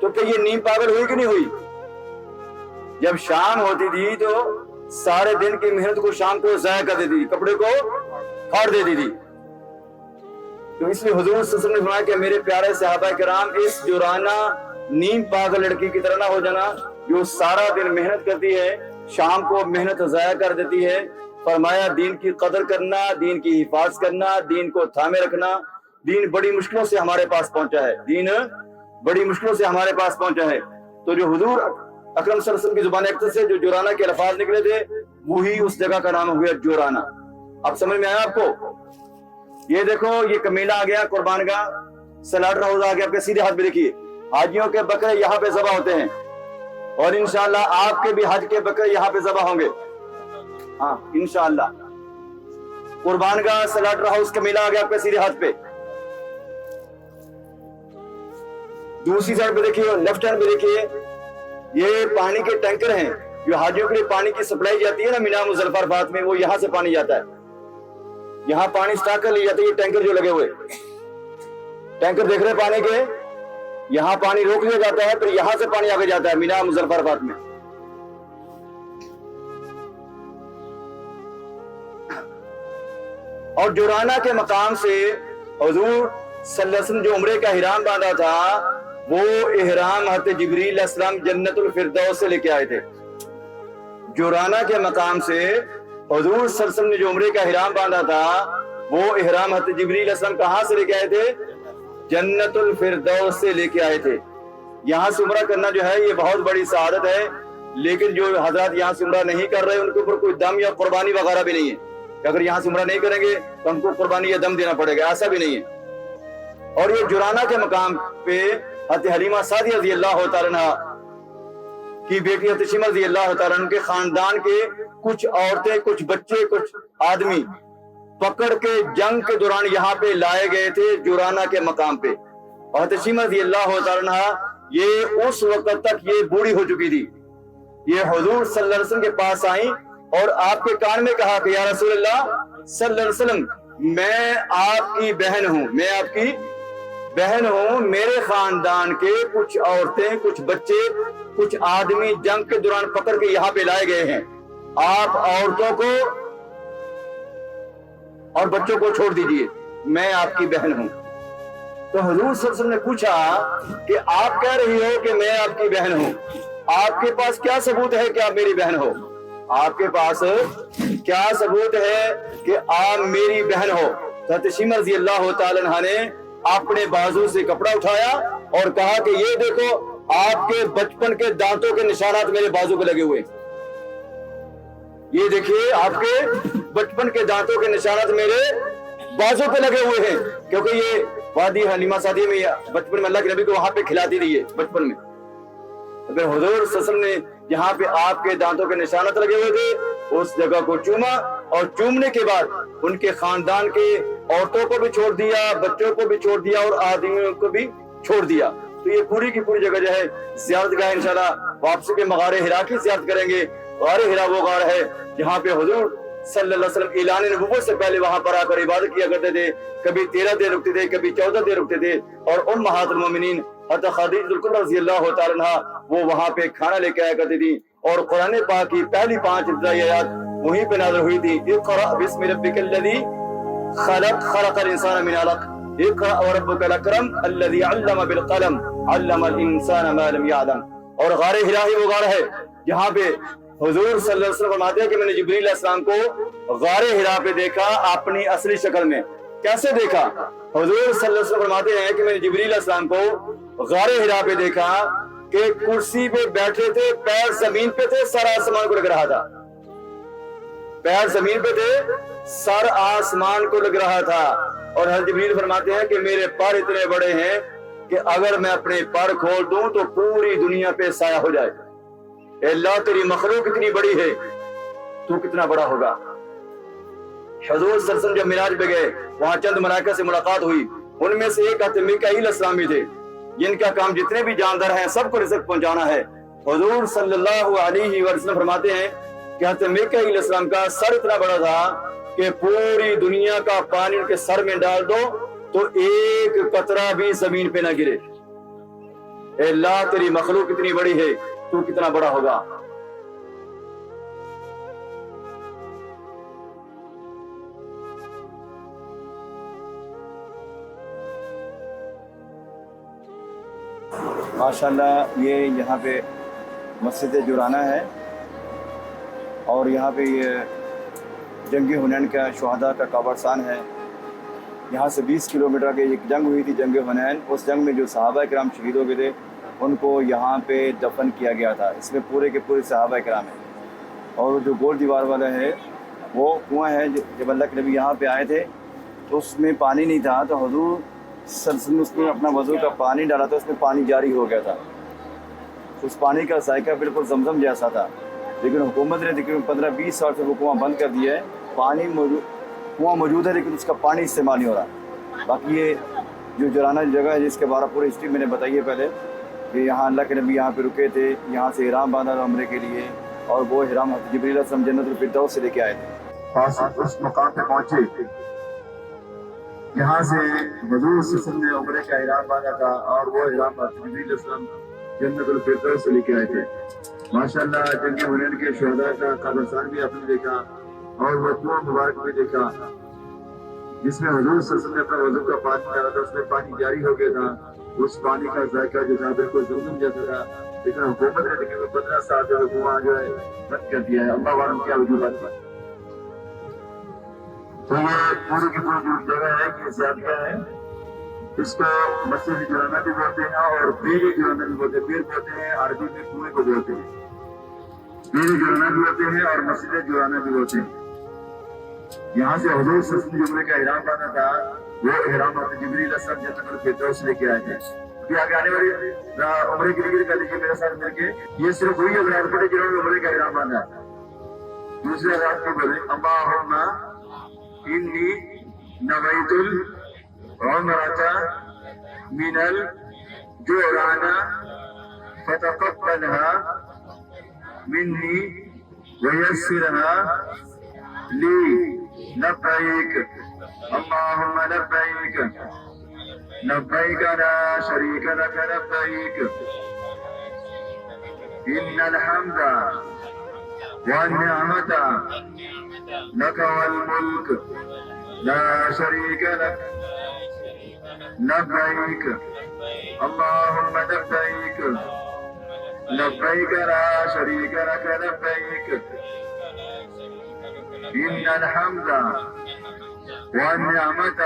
تو کہ یہ نیم پاگل ہوئی کہ نہیں ہوئی؟ جب شام ہوتی تھی تو سارے دن کی محنت کو شام کو ضائع کر دیتی تھی، کپڑے کو پھاڑ دیتی تھی۔ تو اس لیے حضور صلی اللہ علیہ وسلم نے فرمایا کہ میرے پیارے صحابہ کرام اس جورانہ نیم پاگل لڑکی کی طرح نہ ہو جانا جو سارا دن محنت کرتی ہے، شام کو محنت ضائع کر دیتی ہے۔ فرمایا دین کی قدر کرنا، دین کی حفاظت کرنا، دین کو تھامے رکھنا۔ دین بڑی مشکلوں سے ہمارے پاس پہنچا ہے، دین بڑی مشکلوں سے ہمارے پاس پہنچا ہے۔ تو جو حضور اکرم صلی اللہ علیہ وسلم کی زبان اقدس سے جو جورانہ کے الفاظ نکلے تھے وہی اس جگہ کا نام ہوا جورانہ۔ اب سمجھ میں آیا آپ کو؟ یہ دیکھو یہ کمیلہ آ گیا، قربان گاہ سلاٹر ہاؤس آ گیا، آپ کے سیدھے ہاتھ پہ دیکھیے حاجیوں کے بکرے یہاں پہ ذبح ہوتے ہیں، اور انشاءاللہ آپ کے بھی حج کے بکرے یہاں پہ ذبح ہوں گے، ہاں انشاءاللہ۔ قربان گاہ سلاٹر ہاؤس کمیلہ آ گیا آپ کے سیدھے ہاتھ پہ۔ دوسری سائڈ پہ دیکھیے، لیفٹ ہینڈ پہ دیکھیے، یہ پانی کے ٹینکر ہیں جو حاجیوں کے لیے پانی کی سپلائی جاتی ہے نا مینا مزدلفہ عرفات میں، وہ یہاں سے پانی جاتا ہے، یہاں پانی سٹاک کر لی جاتا ہے۔ یہ ٹینکر جو لگے ہوئے ٹینکر دیکھ رہے پانی کے، یہاں پانی روک لیا جاتا ہے، پھر یہاں سے پانی آگے جاتا ہے مینا مزدلفہ عرفات میں۔ اور جورانہ کے مقام سے حضور صلی اللہ علیہ وسلم جو عمرے کا احرام باندھا تھا وہ احرام حضرت جبریل علیہ السلام جنت الفردوس سے لے کے آئے تھے۔ جورانہ کے مقام سے حضور صلی اللہ علیہ وسلم نے جو عمرے کا احرام باندھا تھا وہ احرام حضرت جبریل علیہ السلام کہاں سے لے کے آئے تھے؟ جنت الفردوس سے لے کے آئے تھے۔ یہاں سے عمرہ کرنا جو ہے یہ بہت بڑی سعادت ہے، لیکن جو حضرات یہاں سے عمرہ نہیں کر رہے ان کے اوپر کوئی دم یا قربانی وغیرہ بھی نہیں ہے کہ اگر یہاں سے عمرہ نہیں کریں گے تو ہم کو قربانی یا دم دینا پڑے گا، ایسا بھی نہیں ہے۔ اور یہ جورانہ کے مقام پہ حضرت حلیمہ سعدیہ رضی اللہ تعالیٰ عنہ کی بیٹی حضرت شیمہ رضی اللہ تعالیٰ عنہ کے خاندان کے کچھ عورتیں، کچھ بچے، کچھ آدمی پکڑ کے جنگ کے دوران یہاں پہ لائے گئے تھے جورانہ کے مقام پہ۔ اور حضرت شیمہ رضی اللہ تعالیٰ عنہ یہ اس وقت تک یہ بوڑھی ہو چکی تھی، یہ حضور صلی اللہ علیہ وسلم کے پاس آئیں اور آپ کے کان میں کہا کہ یا رسول اللہ صلی اللہ علیہ وسلم میں آپ کی بہن ہوں، میں آپ کی بہن ہوں، میرے خاندان کے کچھ عورتیں، کچھ بچے، کچھ آدمی جنگ کے دوران پکڑ کے یہاں پہ لائے گئے ہیں، آپ عورتوں کو اور بچوں کو چھوڑ دیجئے، میں آپ کی بہن ہوں۔ تو حضور صلی اللہ علیہ وسلم نے پوچھا کہ آپ کہہ رہی ہو کہ میں آپ کی بہن ہوں، آپ کے پاس کیا ثبوت ہے کہ آپ میری بہن ہو؟ آپ کے پاس کیا ثبوت ہے کہ آپ میری بہن ہو؟ حضرت شیمہ رضی اللہ تعالیٰ عنہ نے اپنے بازو سے کپڑا اٹھایا اور کہا کہ یہ دیکھو آپ کے بچپن کے دانتوں کے نشانات میرے بازو پہ لگے ہوئے، یہ دیکھیے آپ کے بچپن کے دانتوں کے نشانات میرے بازو پہ لگے ہوئے ہیں، کیونکہ یہ وادی حلیمہ سعدیہ میں بچپن میں اللہ کے نبی کو وہاں پہ کھلاتی رہی ہے بچپن میں۔ اگر حضور صلی اللہ علیہ وسلم نے جہاں پہ آپ کے دانتوں کے نشانات لگے ہوئے تھے اس جگہ کو چوما، اور چومنے کے بعد ان کے خاندان کے عورتوں کو بھی چھوڑ دیا، بچوں کو بھی چھوڑ دیا اور آدمیوں کو بھی چھوڑ دیا۔ تو یہ پوری کی پوری جگہ جو ہے زیارت گاہ انشاءاللہ واپسی پہ مغار ہرا کی زیارت کریں گے۔ غار ہرا وہ غار ہے جہاں پہ حضور صلی اللہ علیہ وسلم اعلان نبوت سے پہلے وہاں پر آ کر عبادت کیا کرتے تھے، کبھی 13 دن رکتے تھے، کبھی 14 دن رکتے تھے، اور امہات المومنین حضرت خدیجہ الکبریٰ رضی اللہ تعالیٰ عنہ وہ وہاں پہ کھانا لے کے آیا کرتی تھی، اور قرآن پاک کی پہلی 5 ابتدائی آیات وہیں پہ نازل ہوئی تھی۔ اقرأ بسم ربک الذی خلق، خلق الانسان من علق، اقرأ وربک الاکرم الذی علم بالقلم علم الانسان ما لم یعلم۔ اور غار ہرا ہی وہ غار ہے جہاں پہ حضور صلی اللہ علیہ وسلم فرماتے ہیں کہ میں نے جبریل علیہ السلام کو غار ہرا پہ دیکھا اپنی اصلی شکل میں۔ کیسے دیکھا؟ حضور صلی اللہ علیہ وسلم فرماتے ہیں کہ میں نے جبریل علیہ السلام کو غار ہرا پہ دیکھا کہ کرسی پہ بیٹھے تھے، پیر زمین پہ تھے، سر آسمان کو لگ رہا تھا، پیر زمین پہ تھے، سر آسمان کو لگ رہا تھا۔ اور حضرت جبریل فرماتے ہیں کہ میرے پر اتنے بڑے ہیں کہ اگر میں اپنے پر کھول دوں تو پوری دنیا پہ سایہ ہو جائے۔ اے اللہ تیری مخلوق اتنی بڑی ہے، تو کتنا بڑا ہوگا۔ حضور صلی اللہ علیہ وسلم جب معراج پہ گئے وہاں چند ملائکہ سے ملاقات ہوئی، ان میں سے ایک حضرت میکائیل علیہ السلام بھی تھے جن کا کام جتنے بھی جاندار ہیں سب کو رزق پہنچانا ہے۔ حضور صلی اللہ علیہ وسلم فرماتے ہیں کہ حضرت میکائیل علیہ السلام کا سر اتنا بڑا تھا کہ پوری دنیا کا پانی ان کے سر میں ڈال دو تو ایک قطرہ بھی زمین پہ نہ گرے، اے اللہ تیری مخلوق کتنی بڑی ہے، تو کتنا بڑا ہوگا۔ ماشاءاللہ یہ یہاں پہ مسجد جرانہ ہے، اور یہاں پہ یہ جنگ حنین کا شہداء کا قبرستان ہے۔ یہاں سے 20 کلومیٹر کے ایک جنگ ہوئی تھی، جنگ حنین۔ اس جنگ میں جو صحابہ کرام شہید ہو گئے تھے ان کو یہاں پہ دفن کیا گیا تھا۔ اس میں پورے کے پورے صحابہ کرام ہیں۔ اور جو گول دیوار والا ہے وہ کنواں ہے، جب اللہ کے نبی یہاں پہ آئے تھے تو اس میں پانی نہیں تھا، تو حضور صلی اللہ علیہ وسلم اس میں اپنا وضو کا پانی ڈالا تھا، اس میں پانی جاری ہو گیا تھا۔ اس پانی کا ذائقہ بالکل زمزم جیسا تھا، لیکن حکومت نے تقریباً 15-20 سال سے وہ کنواں بند کر دیا ہے۔ پانی کنواں موجود ہے لیکن اس کا پانی استعمال نہیں ہو رہا۔ باقی یہ جو جرانہ جگہ ہے جس کے بارے پوری ہسٹری میں نے بتائی ہے پہلے، کہ یہاں اللہ کے نبی یہاں پہ رکے تھے، یہاں سے احرام باندھا تھا عمرے کے لیے، اور وہ احرام حضرت جبریل علیہ السلام جنت الفردوس سے لے کے آئے تھے۔ اس مقام پہ پہنچے، یہاں سے حضور صلی اللہ علیہ وسلم نے عمرے کا احرام باندھا تھا، اور وہ احرام حضرت جبریل علیہ السلام جنت الفردوس سے لے کے آئے تھے۔ ماشاءاللہ جنگ حنین کے شہداء کا قبرستان بھی آپ نے دیکھا، اور وہ کنواں مبارک بھی دیکھا جس میں حضور صلی اللہ علیہ وسلم نے اپنا وضو کا پانی ڈالا تھا، اس میں پانی جاری ہو گیا تھا۔ اس پانی کا ذائقہ جو تھا بالکل زمزم جیسا تھا، لیکن حکومت نے تقریباً 15 سال سے وہ کنواں جو ہے بند کر دیا ہے۔ اللہ عالم کیا وجوہات پر۔ تو یہ پوری کی پوری جو جگہ ہے یہ زیادہ ہے، اس کو مسجد جرانہ بھی بولتے ہیں اور بیر جرانہ بھی بولتے ہیں۔ بیر بولتے ہیں عربی میں کنویں کو بولتے ہیں، بیر جرانہ بھی ہوتے ہیں اور مسجد جرانہ بھی ہوتے ہیں۔ یہاں سے حضور صلی اللہ علیہ وسلم عمرے کا احرام باندھا تھا، وہ احرام حضرت جبریل علیہ السلام جنت الفردوس لے کے آئے تھے۔ ابھی آگے آنے والی عمرے کی ذکر کر لیجیے میرے ساتھ مل کے۔ یہ صرف وہی حضرات پڑھے جنہوں نے عمرے کا احرام باندھا۔ دوسرے حضرات کو بولے اللہم انی نویت العمرۃ من الجعرانہ فتقبلها منی ویسرها لی لبیک اللہم لبیک لبیک لا شریک لک لبیک ان الحمد والنعمت لک والملک لا شریک لک لبیک اللہم لبیک لبیک لا شریک لک لبیک ان الحمد والنعمت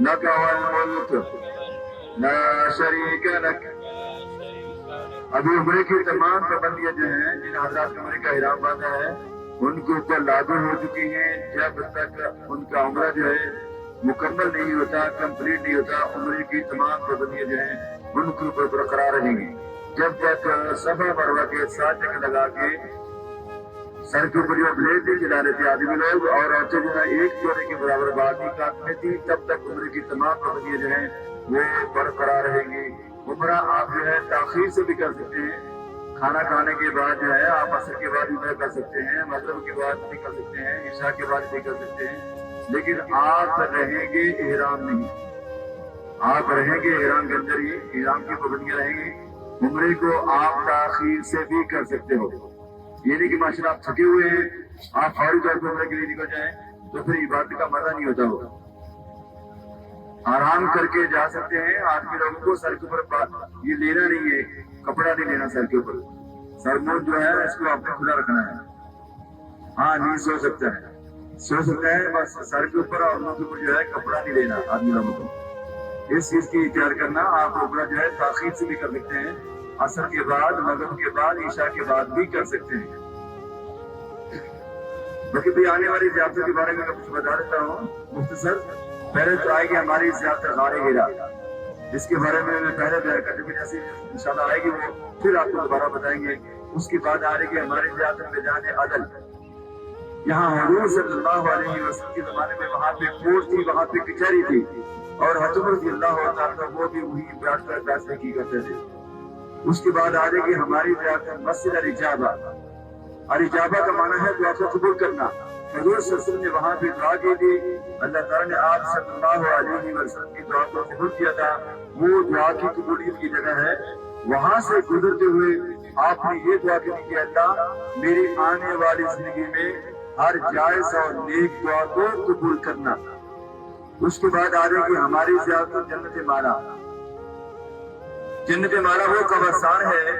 لک والملک لا شریک لک۔ ابھی عمرے کی تمام پابندیاں جو ہیں جن حضرات نے عمرے کا احرام باندھا ہے ان کے اوپر لاگو ہو چکی ہیں۔ جب تک ان کا عمرہ جو ہے مکمل نہیں ہوتا، کمپلیٹ نہیں ہوتا، عمرے کی تمام پابندیاں جو ہیں ان کے اوپر برقرار رہیں گی۔ جب تک صفا مروہ کے 7 چکر لگا کے سر کے اوپر جو بلیڈ نہیں جلا رہے تھے آدمی لوگ، اور عورتیں جو ہے ایک جوڑے کے برابر بال نہیں کاٹنے تھی، تب تک عمرے کی تمام پابندیاں جو ہیں وہ برقرار رہیں گی۔ عمرہ آپ جو ہے تاخیر سے بھی کر سکتے ہیں، کھانا کھانے کے بعد جو ہے آپ عصر کے بعد عمرہ کر سکتے ہیں، مغرب کے بعد بھی کر سکتے ہیں، عشاء کے بعد بھی کر سکتے ہیں، لیکن آپ رہیں گے احرام نہیں، آپ رہیں گے احرام کے اندر ہی، احرام کی پابندیاں رہیں گی۔ عمرے کو آپ تاخیر سے بھی کر سکتے ہو، یہ نہیں کہ ماشاءاللہ آپ تھکے ہوئے ہیں آپ فوری طور پر عمرے کے لیے نکل جائیں تو پھر عبادت کا مزہ نہیں ہوتا ہوگا۔ آرام کر کے جا سکتے ہیں۔ آدمی لوگوں کو سر کے اوپر یہ لینا نہیں ہے، کپڑا نہیں لینا سر کے اوپر، سر منہ جو ہے اس کو آپ نے کھلا رکھنا ہے۔ ہاں نہیں سو سکتا ہے بس سر کے اوپر اور منہ کے اوپر جو ہے کپڑا نہیں لینا آدمی لوگوں کو۔ اس چیز کی اختیار کرنا، آپ عمرہ جو ہے تاخیر سے بھی کر سکتے ہیں، عصر کے بعد، مغرب کے بعد، عشاء کے بعد بھی کر سکتے ہیں۔ باقی بھی آنے والی زیارتوں کے بارے میں میں کچھ بتا دیتا ہوں مختصر۔ پہلے تو آئے گی ہماری زیارت غار ہیرا، جس کے بارے میں پہلے بیان کرتے ہوئے جیسے انشاءاللہ آئے گی وہ پھر آپ کو دوبارہ بتائیں گے۔ اس کے بعد آ رہی گی ہماری زیارت میدان عدل۔ یہاں حضور صلی اللہ علیہ وسلم کے زمانے میں وہاں پہ کورٹ تھی، وہاں پہ کچہری تھی، اور حضرت رضی اللہ عنہ وہ بھی وہی بیٹھ کر فیصلے کی کرتے تھے۔ اس کے بعد آ رہی گی ہماری زیارت مسجد الاجابہ۔ الاجابہ کا معنی ہے دعا کو قبول کرنا، حضور صلی اللہ علیہ وسلم نے وہاں پہ دعا کی تھی، اللہ تعالیٰ نے آپ صلی اللہ علیہ وسلم کی دعا کو قبول کیا تھا، وہ دعا کی قبولیت کی جگہ ہے۔ وہاں سے گزرتے ہوئے آپ نے یہ دعا کی کہ اللہ میری آنے والی زندگی میں ہر جائز اور نیک دعا کو قبول کرنا۔ اس کے بعد آ رہے کہ ہماری زیارت جنت مالا۔ جنت مالا وہ قبرستان ہے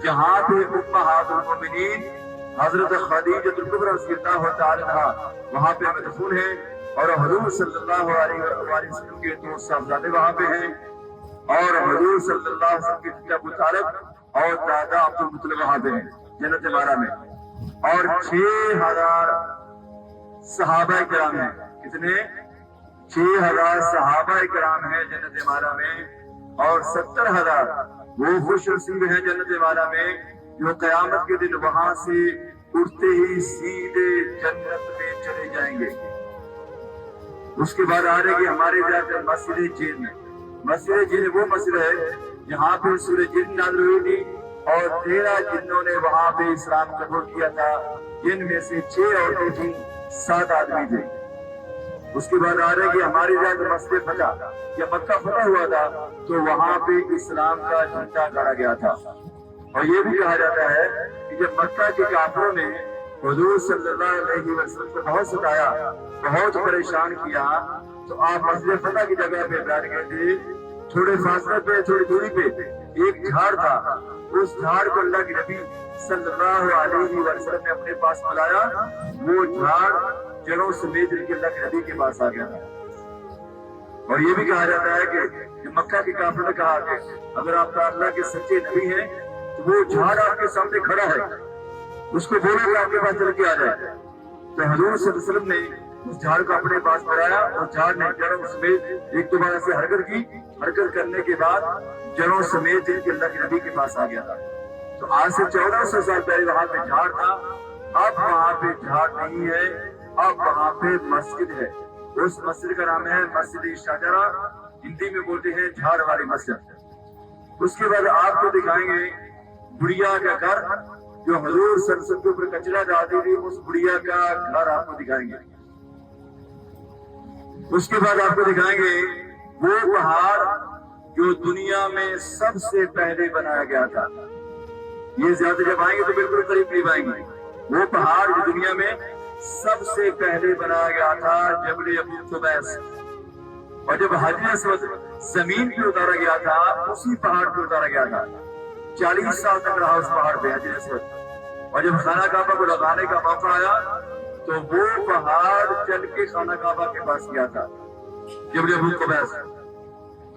جہاں پہ امہات المومنین حضرت خدیجہ الکبریٰ رضی اللہ تعالی عنہا وہاں پہ مدفون ہیں، اور حضور صلی اللہ علیہ وسلم کے دو صاحبزادے وہاں پہ ہیں، اور حضور صلی اللہ علیہ وسلم کے چچا ابو طالب اور دادا عبد المطلب وہاں پہ ہیں جنت مالا میں، اور 6000 صحابہ کرام ہیں۔ کتنے؟ 6000 صحابہ کرام ہیں جنت مالا میں، اور 70,000 وہ خوش نصیب ہیں جنت مالا میں جو قیامت کے دن وہاں سے اٹھتے ہی سیدھے جنت میں چلے جائیں گے۔ اس کے بعد آ رہے کہ ہمارے جاتے مسجد جن۔ مسجد جن وہ مسجد ہے جہاں پہ سورہ جن نازل ہوئی تھی، اور 13 جنوں نے وہاں پہ اسلام قبول کیا تھا، جن میں سے 6 عورتیں تھیں، 7 آدمی تھے۔ اس کے بعد آ رہے کہ ہماری جاتے مسجد فتح، جب مکہ فتح ہوا تھا تو وہاں پہ اسلام کا جھنڈا گاڑا گیا تھا، اور یہ بھی کہا جاتا ہے کہ جب مکہ کے کافروں نے حضور صلی اللہ علیہ وسلم کو بہت ستایا، بہت پریشان کیا، تو آپ مسجد فتح کی جگہ پہ بیٹھ گئے تھے۔ تھوڑے فاصلے پہ، تھوڑی دوری پہ ایک جھاڑ تھا، اس جھاڑ کو اللہ کے نبی صلی اللہ علیہ وسلم نے اپنے پاس بلایا، وہ جھاڑ جڑوں سمیت کے اللہ کے نبی کے پاس آ گیا تھا۔ اور یہ بھی کہا جاتا ہے کہ مکہ کے کافروں نے کہا کہ اگر آپ اللہ کے سچے نبی ہیں تو وہ جھاڑ آپ کے سامنے کھڑا ہے، اس کو بولو کہ آپ کے پاس چل کے آ جائے۔ تو حضور صلی اللہ علیہ وسلم نے اس جھاڑ کو اپنے پاس بلایا، اور جھاڑ نے جڑوں سمیت ایک دوبارہ سے حرکت کی، حرکت کرنے کے بعد جڑوں سمیت جن کے اللہ کے نبی کے پاس آ گیا تھا۔ تو آج سے 1400 سال پہلے وہاں پہ جھاڑ تھا، اب وہاں پہ جھاڑ نہیں ہے، اب وہاں پہ مسجد ہے۔ اس مسجد کا نام ہے مسجد شجرہ، ہندی میں بولتے ہیں جھاڑ والی مسجد۔ اس کے بعد آپ کو دکھائیں گے بڑھیا کا گھر، جو حضور صلی اللہ علیہ وسلم کے اوپر کچرا ڈالتی تھی، اس بڑھیا کا گھر آپ کو دکھائیں گے۔ اس کے بعد آپ کو دکھائیں گے وہ پہاڑ جو دنیا میں سب سے پہلے بنایا گیا تھا۔ یہ زیادہ جب آئیں گے تو بالکل قریب قریب آئیں گے۔ وہ پہاڑ جو دنیا میں سب سے پہلے بنایا گیا تھا، جبل ابو قبیس، اور جب حجر اسود زمین پہ اتارا گیا تھا اسی پہاڑ پہ اتارا گیا تھا۔ 40 سال تک رہا اس پہاڑ پہ حجر اسود، اور جب خانہ کعبہ کو لگانے کا موقع آیا تو وہ پہاڑ چل کے خانہ کعبہ کے پاس گیا تھا، جبل ابو قبیس۔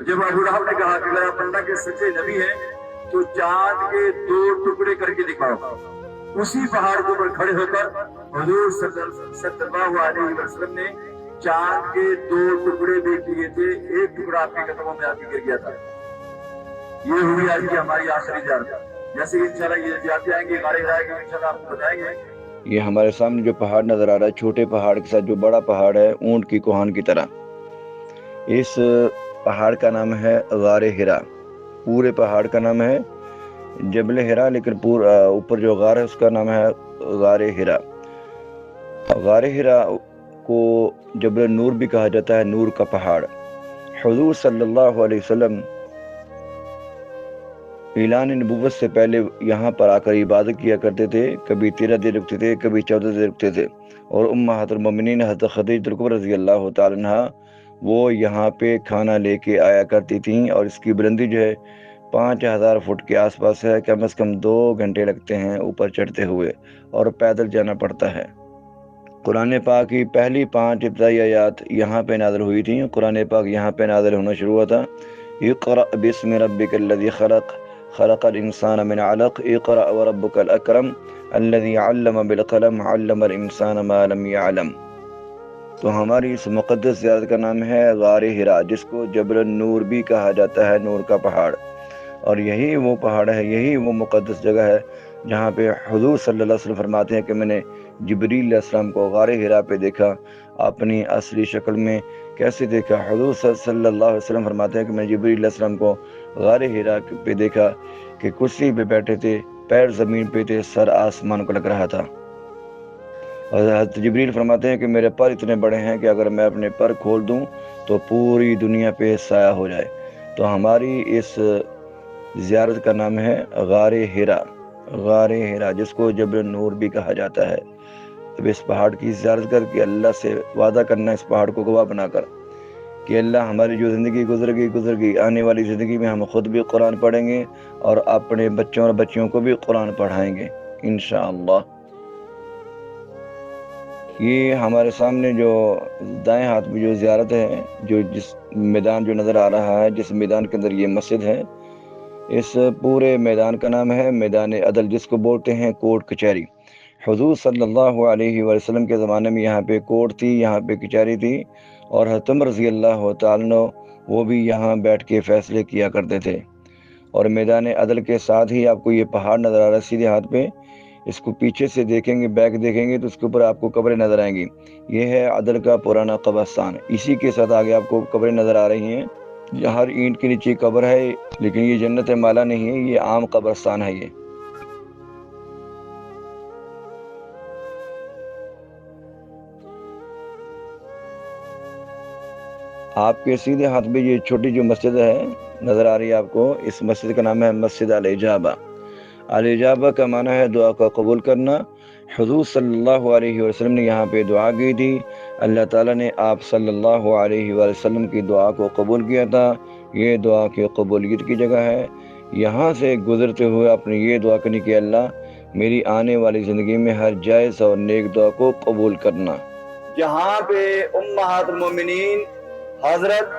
جب ابو لہب نے کہا کہ اگر آپ اللہ کے سچے نبی ہیں تو چاند کے 2 ٹکڑے کر کے دکھاؤ، اسی پہاڑ کے اوپر کھڑے ہو کر حضور صلی اللہ علیہ وسلم نے چاند کے 2 ٹکڑے دیکھ لیے تھے، ایک ٹکڑا آپ کے قدموں میں آ کے گر گیا تھا۔ یہ ہوئی آج کی ہماری آخری زیارت۔ جیسے انشاءاللہ یہ زیارتیں آئیں گی، غارے آئیں گے، انشاءاللہ آپ کو بتائیں گے۔ یہ ہمارے سامنے جو پہاڑ نظر آ رہا ہے، چھوٹے پہاڑ کے ساتھ جو بڑا پہاڑ ہے اونٹ کی کوہان کی طرح، اس پہاڑ کا نام ہے غار ہرا۔ پورے پہاڑ کا نام ہے جبل ہرا، لیکن اوپر جو غار ہے اس کا نام ہے غار ہرا۔ غار ہرا کو جبل نور بھی کہا جاتا ہے، نور کا پہاڑ۔ حضور صلی اللہ علیہ وسلم اعلان نبوت سے پہلے یہاں پر آ کر عبادت کیا کرتے تھے، کبھی 13 دن رکتے تھے، کبھی 14 دن رکتے تھے، اور امہات المومنین حضرت خدیجہ الکبریٰ رضی اللہ تعالی عنہا وہ یہاں پہ کھانا لے کے آیا کرتی تھیں، اور اس کی بلندی جو ہے 5000 فٹ کے آس پاس ہے، کم از کم 2 گھنٹے لگتے ہیں اوپر چڑھتے ہوئے، اور پیدل جانا پڑتا ہے۔ قرآن پاک کی پہلی 5 ابتدائی آیات یہاں پہ نازل ہوئی تھیں۔ قرآن پاک یہاں پہ نازل ہونا شروع ہوا تھا۔ اقرأ بسم ربک الذی خلق خلق الانسان من علق اقرأ وربک الاکرم الذی علم بالقلم علم الانسان ما لم يعلم۔ تو ہماری اس مقدس زیارت کا نام ہے غار ہرا، جس کو جبل النور بھی کہا جاتا ہے، نور کا پہاڑ۔ اور یہی وہ پہاڑ ہے، یہی وہ مقدس جگہ ہے جہاں پہ حضور صلی اللہ علیہ وسلم فرماتے ہیں کہ میں نے جبریل علیہ السلام کو غار ہرا پہ دیکھا۔ اپنی اصلی شکل میں کیسے دیکھا؟ حضور صلی اللہ علیہ وسلم فرماتے ہیں کہ میں نے جبریل علیہ السلام کو غار ہرا پہ دیکھا کہ کرسی پہ بیٹھے تھے، پیر زمین پہ تھے، سر آسمان کو لگ رہا تھا۔ اور حضرت جبریل فرماتے ہیں کہ میرے پر اتنے بڑے ہیں کہ اگر میں اپنے پر کھول دوں تو پوری دنیا پہ سایہ ہو جائے۔ تو ہماری اس زیارت کا نام ہے غار ہرا، غار ہرا، جس کو جبل نور بھی کہا جاتا ہے۔ اب اس پہاڑ کی زیارت کر کے اللہ سے وعدہ کرنا، اس پہاڑ کو گواہ بنا کر، کہ اللہ ہماری جو زندگی گزر گئی، آنے والی زندگی میں ہم خود بھی قرآن پڑھیں گے اور اپنے بچوں اور بچیوں کو بھی قرآن پڑھائیں گے انشاءاللہ۔ یہ ہمارے سامنے جو دائیں ہاتھ میں جو زیارت ہے، جو جس میدان جو نظر آ رہا ہے، جس میدان کے اندر یہ مسجد ہے، اس پورے میدان کا نام ہے میدان عدل، جس کو بولتے ہیں کورٹ کچہری۔ حضور صلی اللہ علیہ وسلم کے زمانے میں یہاں پہ کورٹ تھی، یہاں پہ کچہری تھی، اور حضرت عمر رضی اللہ تعالیٰ عنہ وہ بھی یہاں بیٹھ کے فیصلے کیا کرتے تھے۔ اور میدان عدل کے ساتھ ہی آپ کو یہ پہاڑ نظر آ رہا ہے سیدھے ہاتھ پہ، اس کو پیچھے سے دیکھیں گے، بیک دیکھیں گے تو اس کے اوپر آپ کو قبریں نظر آئیں گی۔ یہ ہے عدل کا پرانا قبرستان۔ اسی کے ساتھ آگے آپ کو قبریں نظر آ رہی ہیں، ہر اینٹ کے نیچے قبر ہے، لیکن یہ جنت مالا نہیں ہے، یہ عام قبرستان ہے۔ یہ آپ کے سیدھے ہاتھ میں یہ چھوٹی جو مسجد ہے نظر آ رہی ہے آپ کو، اس مسجد کا نام ہے مسجد الاجابہ۔ الاجابہ کا معنی ہے دعا کا قبول کرنا۔ حضور صلی اللہ علیہ وسلم نے یہاں پہ دعا کی تھی، اللہ تعالیٰ نے آپ صلی اللہ علیہ وسلم کی دعا کو قبول کیا تھا۔ یہ دعا کی قبولیت کی جگہ ہے۔ یہاں سے گزرتے ہوئے اپنے یہ دعا کرنی کہ اللہ میری آنے والی زندگی میں ہر جائز اور نیک دعا کو قبول کرنا۔ جہاں پہ امہات المومنین حضرت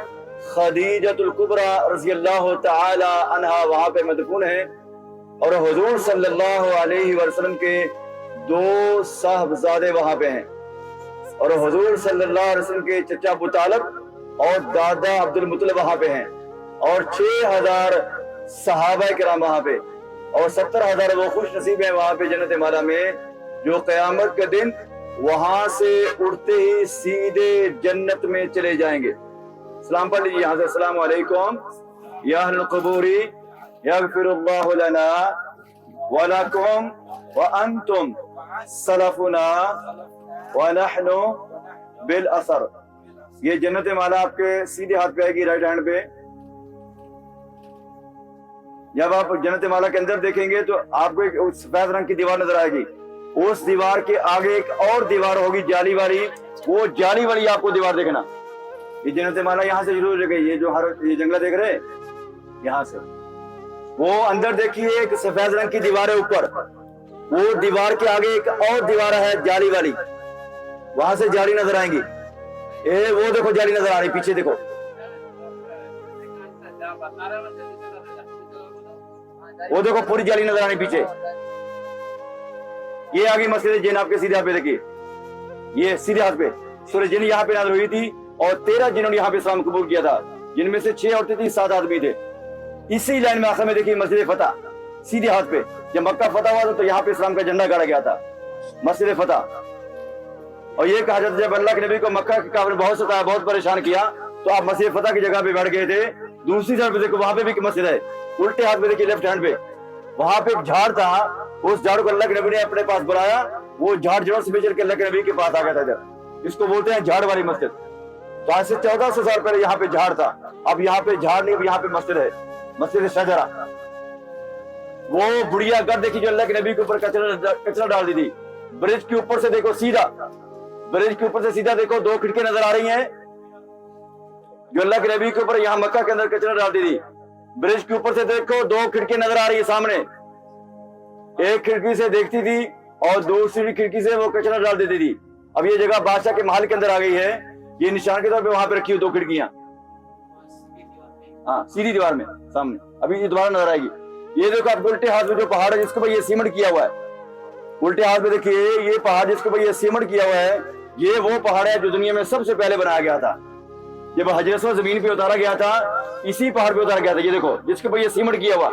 خدیجۃ الکبریٰ رضی اللہ تعالی عنہا وہاں پہ مدفون ہیں، اور حضور صلی اللہ علیہ وسلم کے 2 صاحبزادے وہاں پہ ہیں، اور حضور صلی اللہ علیہ وسلم کے چچا ابو طالب اور دادا عبد المطلب وہاں پہ ہیں، اور 6000 صحابہ کرام وہاں پہ، اور 70,000 وہ خوش نصیب ہیں وہاں پہ جنت مالا میں، جو قیامت کے دن وہاں سے اڑتے ہی سیدھے جنت میں چلے جائیں گے۔ سلام پڑھ لیجیے یہاں سے، السلام علیکم یا اہل القبور یغفر اللہ لنا ولکم وانتم سلفنا ونحن بالاثر۔ یہ جنت مالا آپ کے سیدھے ہاتھ پہ آئے گی، رائٹ ہینڈ پہ۔ جب آپ جنت مالا کے اندر دیکھیں گے تو آپ کو ایک سفید رنگ کی دیوار نظر آئے گی، اس دیوار کے آگے ایک اور دیوار ہوگی جالی والی، وہ جالی والی آپ کو دیوار دیکھنا۔ یہ جنت مالا یہاں سے شروع ہو گئی، یہ جو یہ جنگلہ دیکھ رہے یہاں سے، وہ اندر دیکھیے ایک سفید رنگ کی دیوار ہے اوپر، وہ دیوار کے آگے ایک اور دیوار ہے جالی والی، وہاں سے جالی نظر آئیں گی۔ وہ دیکھو جالی نظر آ رہی، پیچھے دیکھو، وہ دیکھو پوری جالی نظر آ رہی پیچھے۔ یہ آگے مسجد جن آپ کے سیدھے ہاتھ پہ دیکھیے، یہ سیدھے ہاتھ پہ سورہ جن یہاں پہ نازل ہوئی تھی، اور 13 جنہوں نے یہاں پہ اسلام قبول کیا تھا، جن میں سے 6 عورتیں تھیں، 7 آدمی تھے۔ اسی لائن میں آخر میں دیکھیے مسجد فتح سیدھے ہاتھ پہ، جب مکہ فتح ہوا تھا تو یہاں پہ اسلام کا جھنڈا گاڑا گیا تھا، مسجد فتح۔ اور یہ کہا جاتا ہے جب اللہ کے نبی کو مکہ کے کافر نے بہت ستایا، بہت پریشان کیا، تو آپ مسجد فتح کی جگہ پہ بیٹھ گئے تھے۔ دوسری طرف دیکھو وہاں پہ بھی مسجد ہے، الٹے ہاتھ میں دیکھیے لیفٹ ہینڈ پہ، وہاں پہ ایک جھاڑ تھا، اس جھاڑ کو اللہ کے نبی نے اپنے پاس بلایا، وہ جھاڑ جڑوں سے بچڑ کے اللہ کے نبی کے پاس آ گیا تھا ادھر، اس کو بولتے ہیں جھاڑ والی مسجد۔ تو آج سے 1400 سال پہلے یہاں پہ جھاڑ تھا، اب یہاں پہ جھاڑ نہیں، یہاں پہ مسجد ہے، مسجد شجرہ۔ وہ بڑھیا گھر دیکھی جو اللہ کے نبی کے اوپر کچرا ڈال دی تھی، برج کے اوپر سے دیکھو سیدھا، برج کے اوپر سے سیدھا دیکھو 2 کھڑکیاں نظر آ رہی ہیں جو اللہ کے نبی کے اوپر یہاں مکہ کے اندر کچرا ڈال دی تھی۔ برج کے اوپر سے دیکھو 2 کھڑکیاں نظر آ رہی ہیں سامنے، ایک کھڑکی سے دیکھتی تھی اور دوسری کھڑکی سے وہ کچرا ڈال دیتی تھی۔ اب یہ جگہ بادشاہ کے محل کے اندر آ گئی ہے، یہ نشان کے طور پہ وہاں پہ رکھی ہوئی 2 کھڑکیاں، ہاں سیدھی دیوار میں سامنے، ابھی یہ دوبارہ نظر آئے گی۔ یہ دیکھو آپ الٹے ہاتھ میں جو پہاڑ ہے جس کو یہ سیمنٹ کیا ہوا ہے، الٹے ہاتھ میں دیکھیے یہ پہاڑ جس کو یہ سیمنٹ کیا ہوا ہے، یہ وہ پہاڑ ہے جو دنیا میں سب سے پہلے بنایا گیا تھا۔ جب حجر اسود زمین پہ اتارا گیا تھا، اسی پہاڑ پہ اتارا گیا تھا۔ یہ دیکھو جس کے اوپر یہ سیمنٹ کیا ہوا،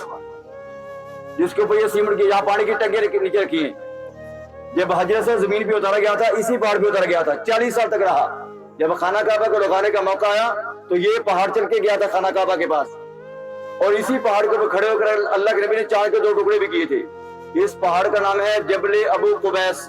جس کے اوپر یہ سیمنٹ کی، یہاں پانی کی ٹنکیاں نیچے رکھی ہیں، جب حجر اسود زمین پہ اتارا گیا تھا اسی پہاڑ پہ اتارا گیا تھا، 40 سال تک رہا۔ جب خانہ کعبہ کو لگانے کا موقع آیا تو یہ پہاڑ چل کے گیا تھا خانہ کعبہ کے پاس، اور اسی پہاڑ کے اوپر کھڑے ہو کر اللہ کے نبی نے چاند کے 2 ٹکڑے بھی کیے تھے۔ اس پہاڑ کا نام ہے جبل ابو قبیس،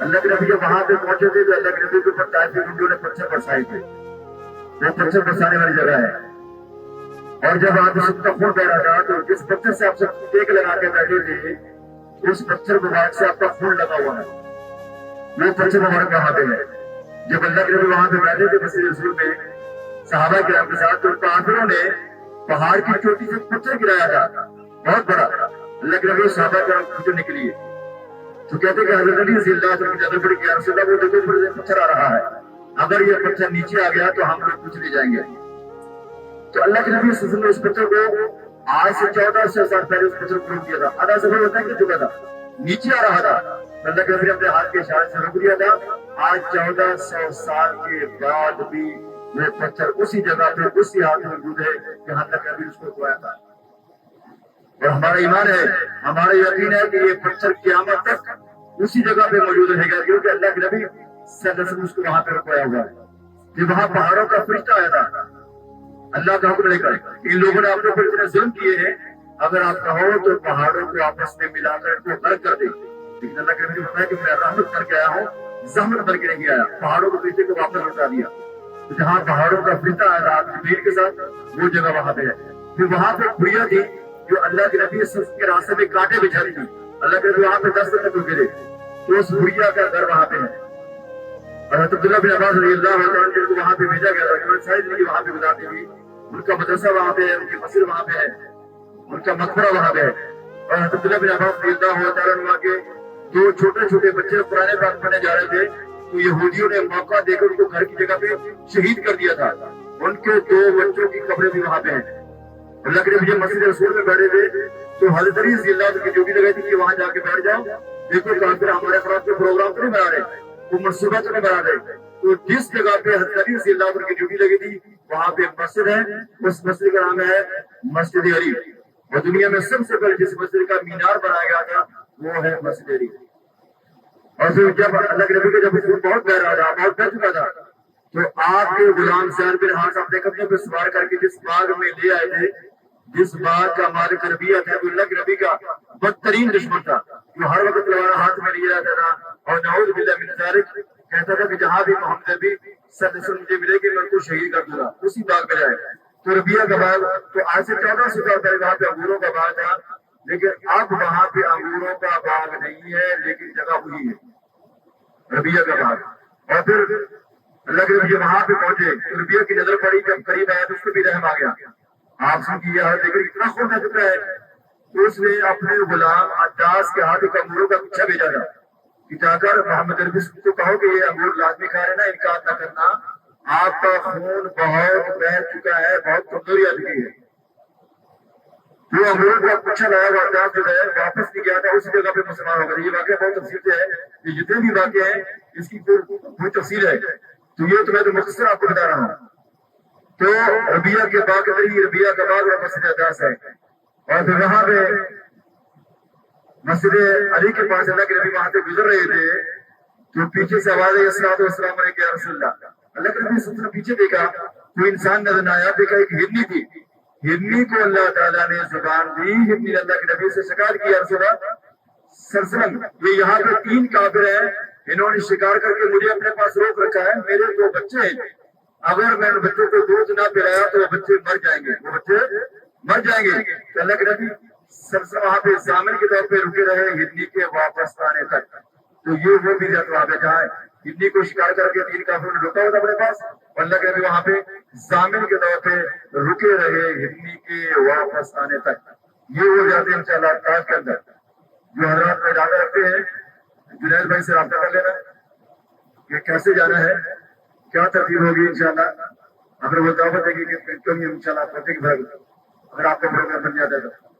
اللہ کے نبی جب وہاں پہ پہنچے تھے تو اللہ کے نبی کے اوپر طائف کے ٹنڈوں نے پتھر برسائے تھے. وہ پتھر برسانے والی جگہ ہے. اور جب آپ سب کا خون بہ رہا تھا تو جس پتھر سے آپ سب ٹیک لگا کے بیٹھے تھے اس پتھر مبارک سے آپ کا خون لگا ہوا ہے. وہ پتھر مبارک وہاں پہ ہے. جب اللہ کے نبی وہاں پہ بیٹھے تھے مسجد رسول میں صحابہ کرام کے ساتھ تو کافروں نے پہاڑ کی چوٹی سے پتھر گرایا تھا بہت بڑا. اللہ کے نبی صحابہ کرام پوچھنے کے لیے تو کہتے کہ حضرت علی رضی اللہ عنہ کی نظر پڑی کہ یا رسول اللہ وہ دیکھو اوپر سے پتھر آ رہا ہے, اگر یہ پتھر نیچے آ گیا تو ہم لوگ کچھ نہیں جائیں گے. تو اللہ کے نبی صلی اللہ علیہ وسلم نے اس پتھر کو آج سے 1400 سال پہلے اس پتھر کو روک دیا تھا. آدھا سفر ہوتا ہے کہ چکا تھا, نیچے آ رہا تھا. اللہ کے نبی نے اپنے ہاتھ کے اشارے سے روک دیا تھا. آج 1400 سال کے بعد بھی وہ پتھر اسی جگہ پہ اسی حال میں موجود ہے جہاں تک ابھی اس کو کھوایا تھا. اور ہمارا ایمان ہے, ہمارا یقین ہے کہ یہ پتھر قیامت تک اسی جگہ پہ موجود رہے گا کیونکہ اللہ کے نبی صلی اللہ علیہ وسلم اس کو وہاں پہ رکھوایا ہوا ہے. کہ وہاں پہاڑوں کا فرشتہ آیا تھا اللہ کا حکم لے کر. ان لوگوں نے اپنے اوپر اتنے ظلم کیے ہیں, اگر آپ کہو تو پہاڑوں کو آپس میں ملا کر ان کو غرق کر دے. لیکن اللہ کے نبی نے بتایا کہ میں رحمت کر کے آیا ہوں, زحمت کر کے نہیں آیا. پہاڑوں کے فرشتے کو واپس لوٹا دیا. جہاں پہاڑوں کا فرشتہ آیا تھا جبریل کے ساتھ وہ جگہ وہاں پہ ہے. پھر وہاں پہ کھڑیاں تھی جو اللہ کے نبی کے راستے میں کانٹے بچھا رہی تھی. اللہ کے نبی وہاں پہ 10 دن رکے تھے تو اس بڑھیا کا گھر وہاں پہ ہے. اور حضرت عبداللہ بن عباس رضی اللہ عنہ جن کو وہاں پہ بھیجا گیا تھا, انہوں نے ساری زندگی وہاں پہ گزارتی ہوئی. ان کا مدرسہ وہاں پہ ہے, ان کی مسجد وہاں پہ ہے, ان کا مقبرہ وہاں پہ ہے. اور حضرت عبداللہ بن عباس رضی اللہ عنہ کے 2 چھوٹے چھوٹے بچے قرآن پاک پڑھنے جا رہے تھے تو یہودیوں نے موقع دے کر ان کو گھر کی جگہ پہ شہید کر دیا تھا. ان کے 2 بچوں کی قبریں بھی وہاں پہ ہیں. اللہ کے نبی جب مسجد رسول میں بیٹھے تھے تو حضرت علی رضی اللہ عنہ کی ڈیوٹی لگائی تھی کہ وہاں جا کے بیٹھ جاؤ, دیکھو کافر ہمارے خلاف کے پروگرام تو نہیں بنا رہے, وہ منصوبہ تو نہیں بنا رہے. تو جس جگہ پہ حضرت علی رضی اللہ عنہ کی ڈیوٹی لگی تھی وہاں پہ مسجد ہے, اس مسجد کا نام ہے مسجد علی. اور دنیا میں سب سے پہلے جس مسجد کا مینار بنایا گیا تھا وہ ہے مسجد علی. اور پھر جب اللہ کے نبی کا جب خون بہت بہ رہا تھا, بہت بہ چکا تھا, تو آپ کے غلام سعد بن حارث اپنے قدموں پہ سوار کر کے جس باغ میں لے آئے تھے, جس باغ کا مالک ربیعہ تھا وہ اللہ کے نبی کا بدترین دشمن تھا, جو ہر وقت تلوار ہاتھ میں لیے رہتا تھا اور نعوذ باللہ من ذالک کہتا تھا کہ جہاں بھی محمد نبی صلی اللہ علیہ وسلم مجھے ملے گی میں ان کو شہید کر دوں گا. اسی باغ میں جائے تو ربیعہ کا باغ, تو آج سے 1400 سال پہلے وہاں پہ انگوروں کا باغ تھا, لیکن اب وہاں پہ انگوروں کا باغ نہیں ہے لیکن جگہ وہی ہے ربیعہ کا باغ. اور پھر اللہ کے نبی وہاں پہ پہنچے تو ربیعہ کی نظر پڑی, جب قریب آیا تو اس کو بھی رحم آ گیا. آپ سن کی یہ حالت دیکھ کر اتنا خون آ چکا ہے تو اس نے اپنے غلام عداس کے ہاتھ انگوروں کا پیچھا بھیجا تھا کہ جا کر محمد نبی کو کہو کہ یہ انگور لازمی کھا رہے نا, انکار نہ کرنا, آپ کا خون بہت بہ چکا ہے, بہت کمزوری آ چکی ہے. وہ انگور کا پیچھا لایا ہوا عداس جو ہے واپس نہیں گیا تھا, اسی جگہ پہ مسلمان ہو گئے. یہ واقعہ بہت تفصیل سے ہے, یہ جتنے بھی واقعے ہیں اس کی کوئی تفصیل ہے, تو یہ تو میں تو مختصر آپ کو بتا رہا ہوں. تو ربیعہ کے باغ کے ذریعے ربیعہ کا باغ اور مسجد عداس ہے. اور پھر وہاں پہ مسجد علی کے پاس اللہ کے نبی وہاں سے گزر رہے تھے تو پیچھے سے آواز آئی السلام علیکم یا رسول اللہ. اللہ کے نبی صلی اللہ علیہ وسلم نے پیچھے دیکھا, کوئی انسان نظر نہ آیا, دیکھا ایک ہرنی تھی. ہرنی کو اللہ تعالیٰ نے زبان دی, ہرنی نے اللہ کے نبی سے شکار کیا رسول اللہ صلی اللہ علیہ وسلم یہ یہاں پہ 3 کافر ہیں, انہوں نے شکار کر کے مجھے اپنے پاس روک رکھا ہے, میرے 2 بچے ہیں, اگر میں ان بچوں کو دودھ نہ پلایا تو وہ بچے مر جائیں گے, وہ بچے مر جائیں گے. تو اللہ کے نبی سب سے وہاں پہ ضامن کے طور پہ رکے رہے ہرنی کے واپس آنے تک. تو یہ وہ بھی وہاں پہ جہاں ہرنی کو شکار کر کے 3 کافروں نے روکا ہوا تھا اپنے پاس, اور اللہ کے نبی وہاں پہ ضامن کے طور پہ رکے رہے ہرنی کے واپس آنے تک. یہ ہو جاتے ہیں انشاءاللہ تاج کے اندر. جو حضرات میں ارادہ رکھتے ہیں جنید بھائی سے رابطہ کر لینا کہ کیسے جانا ہے, کیا ترتیب ہوگی انشاءاللہ. اگر وہ دعوت ہے کہ انشاءاللہ اگر آپ کا پروگرام بن جاتا ہے تو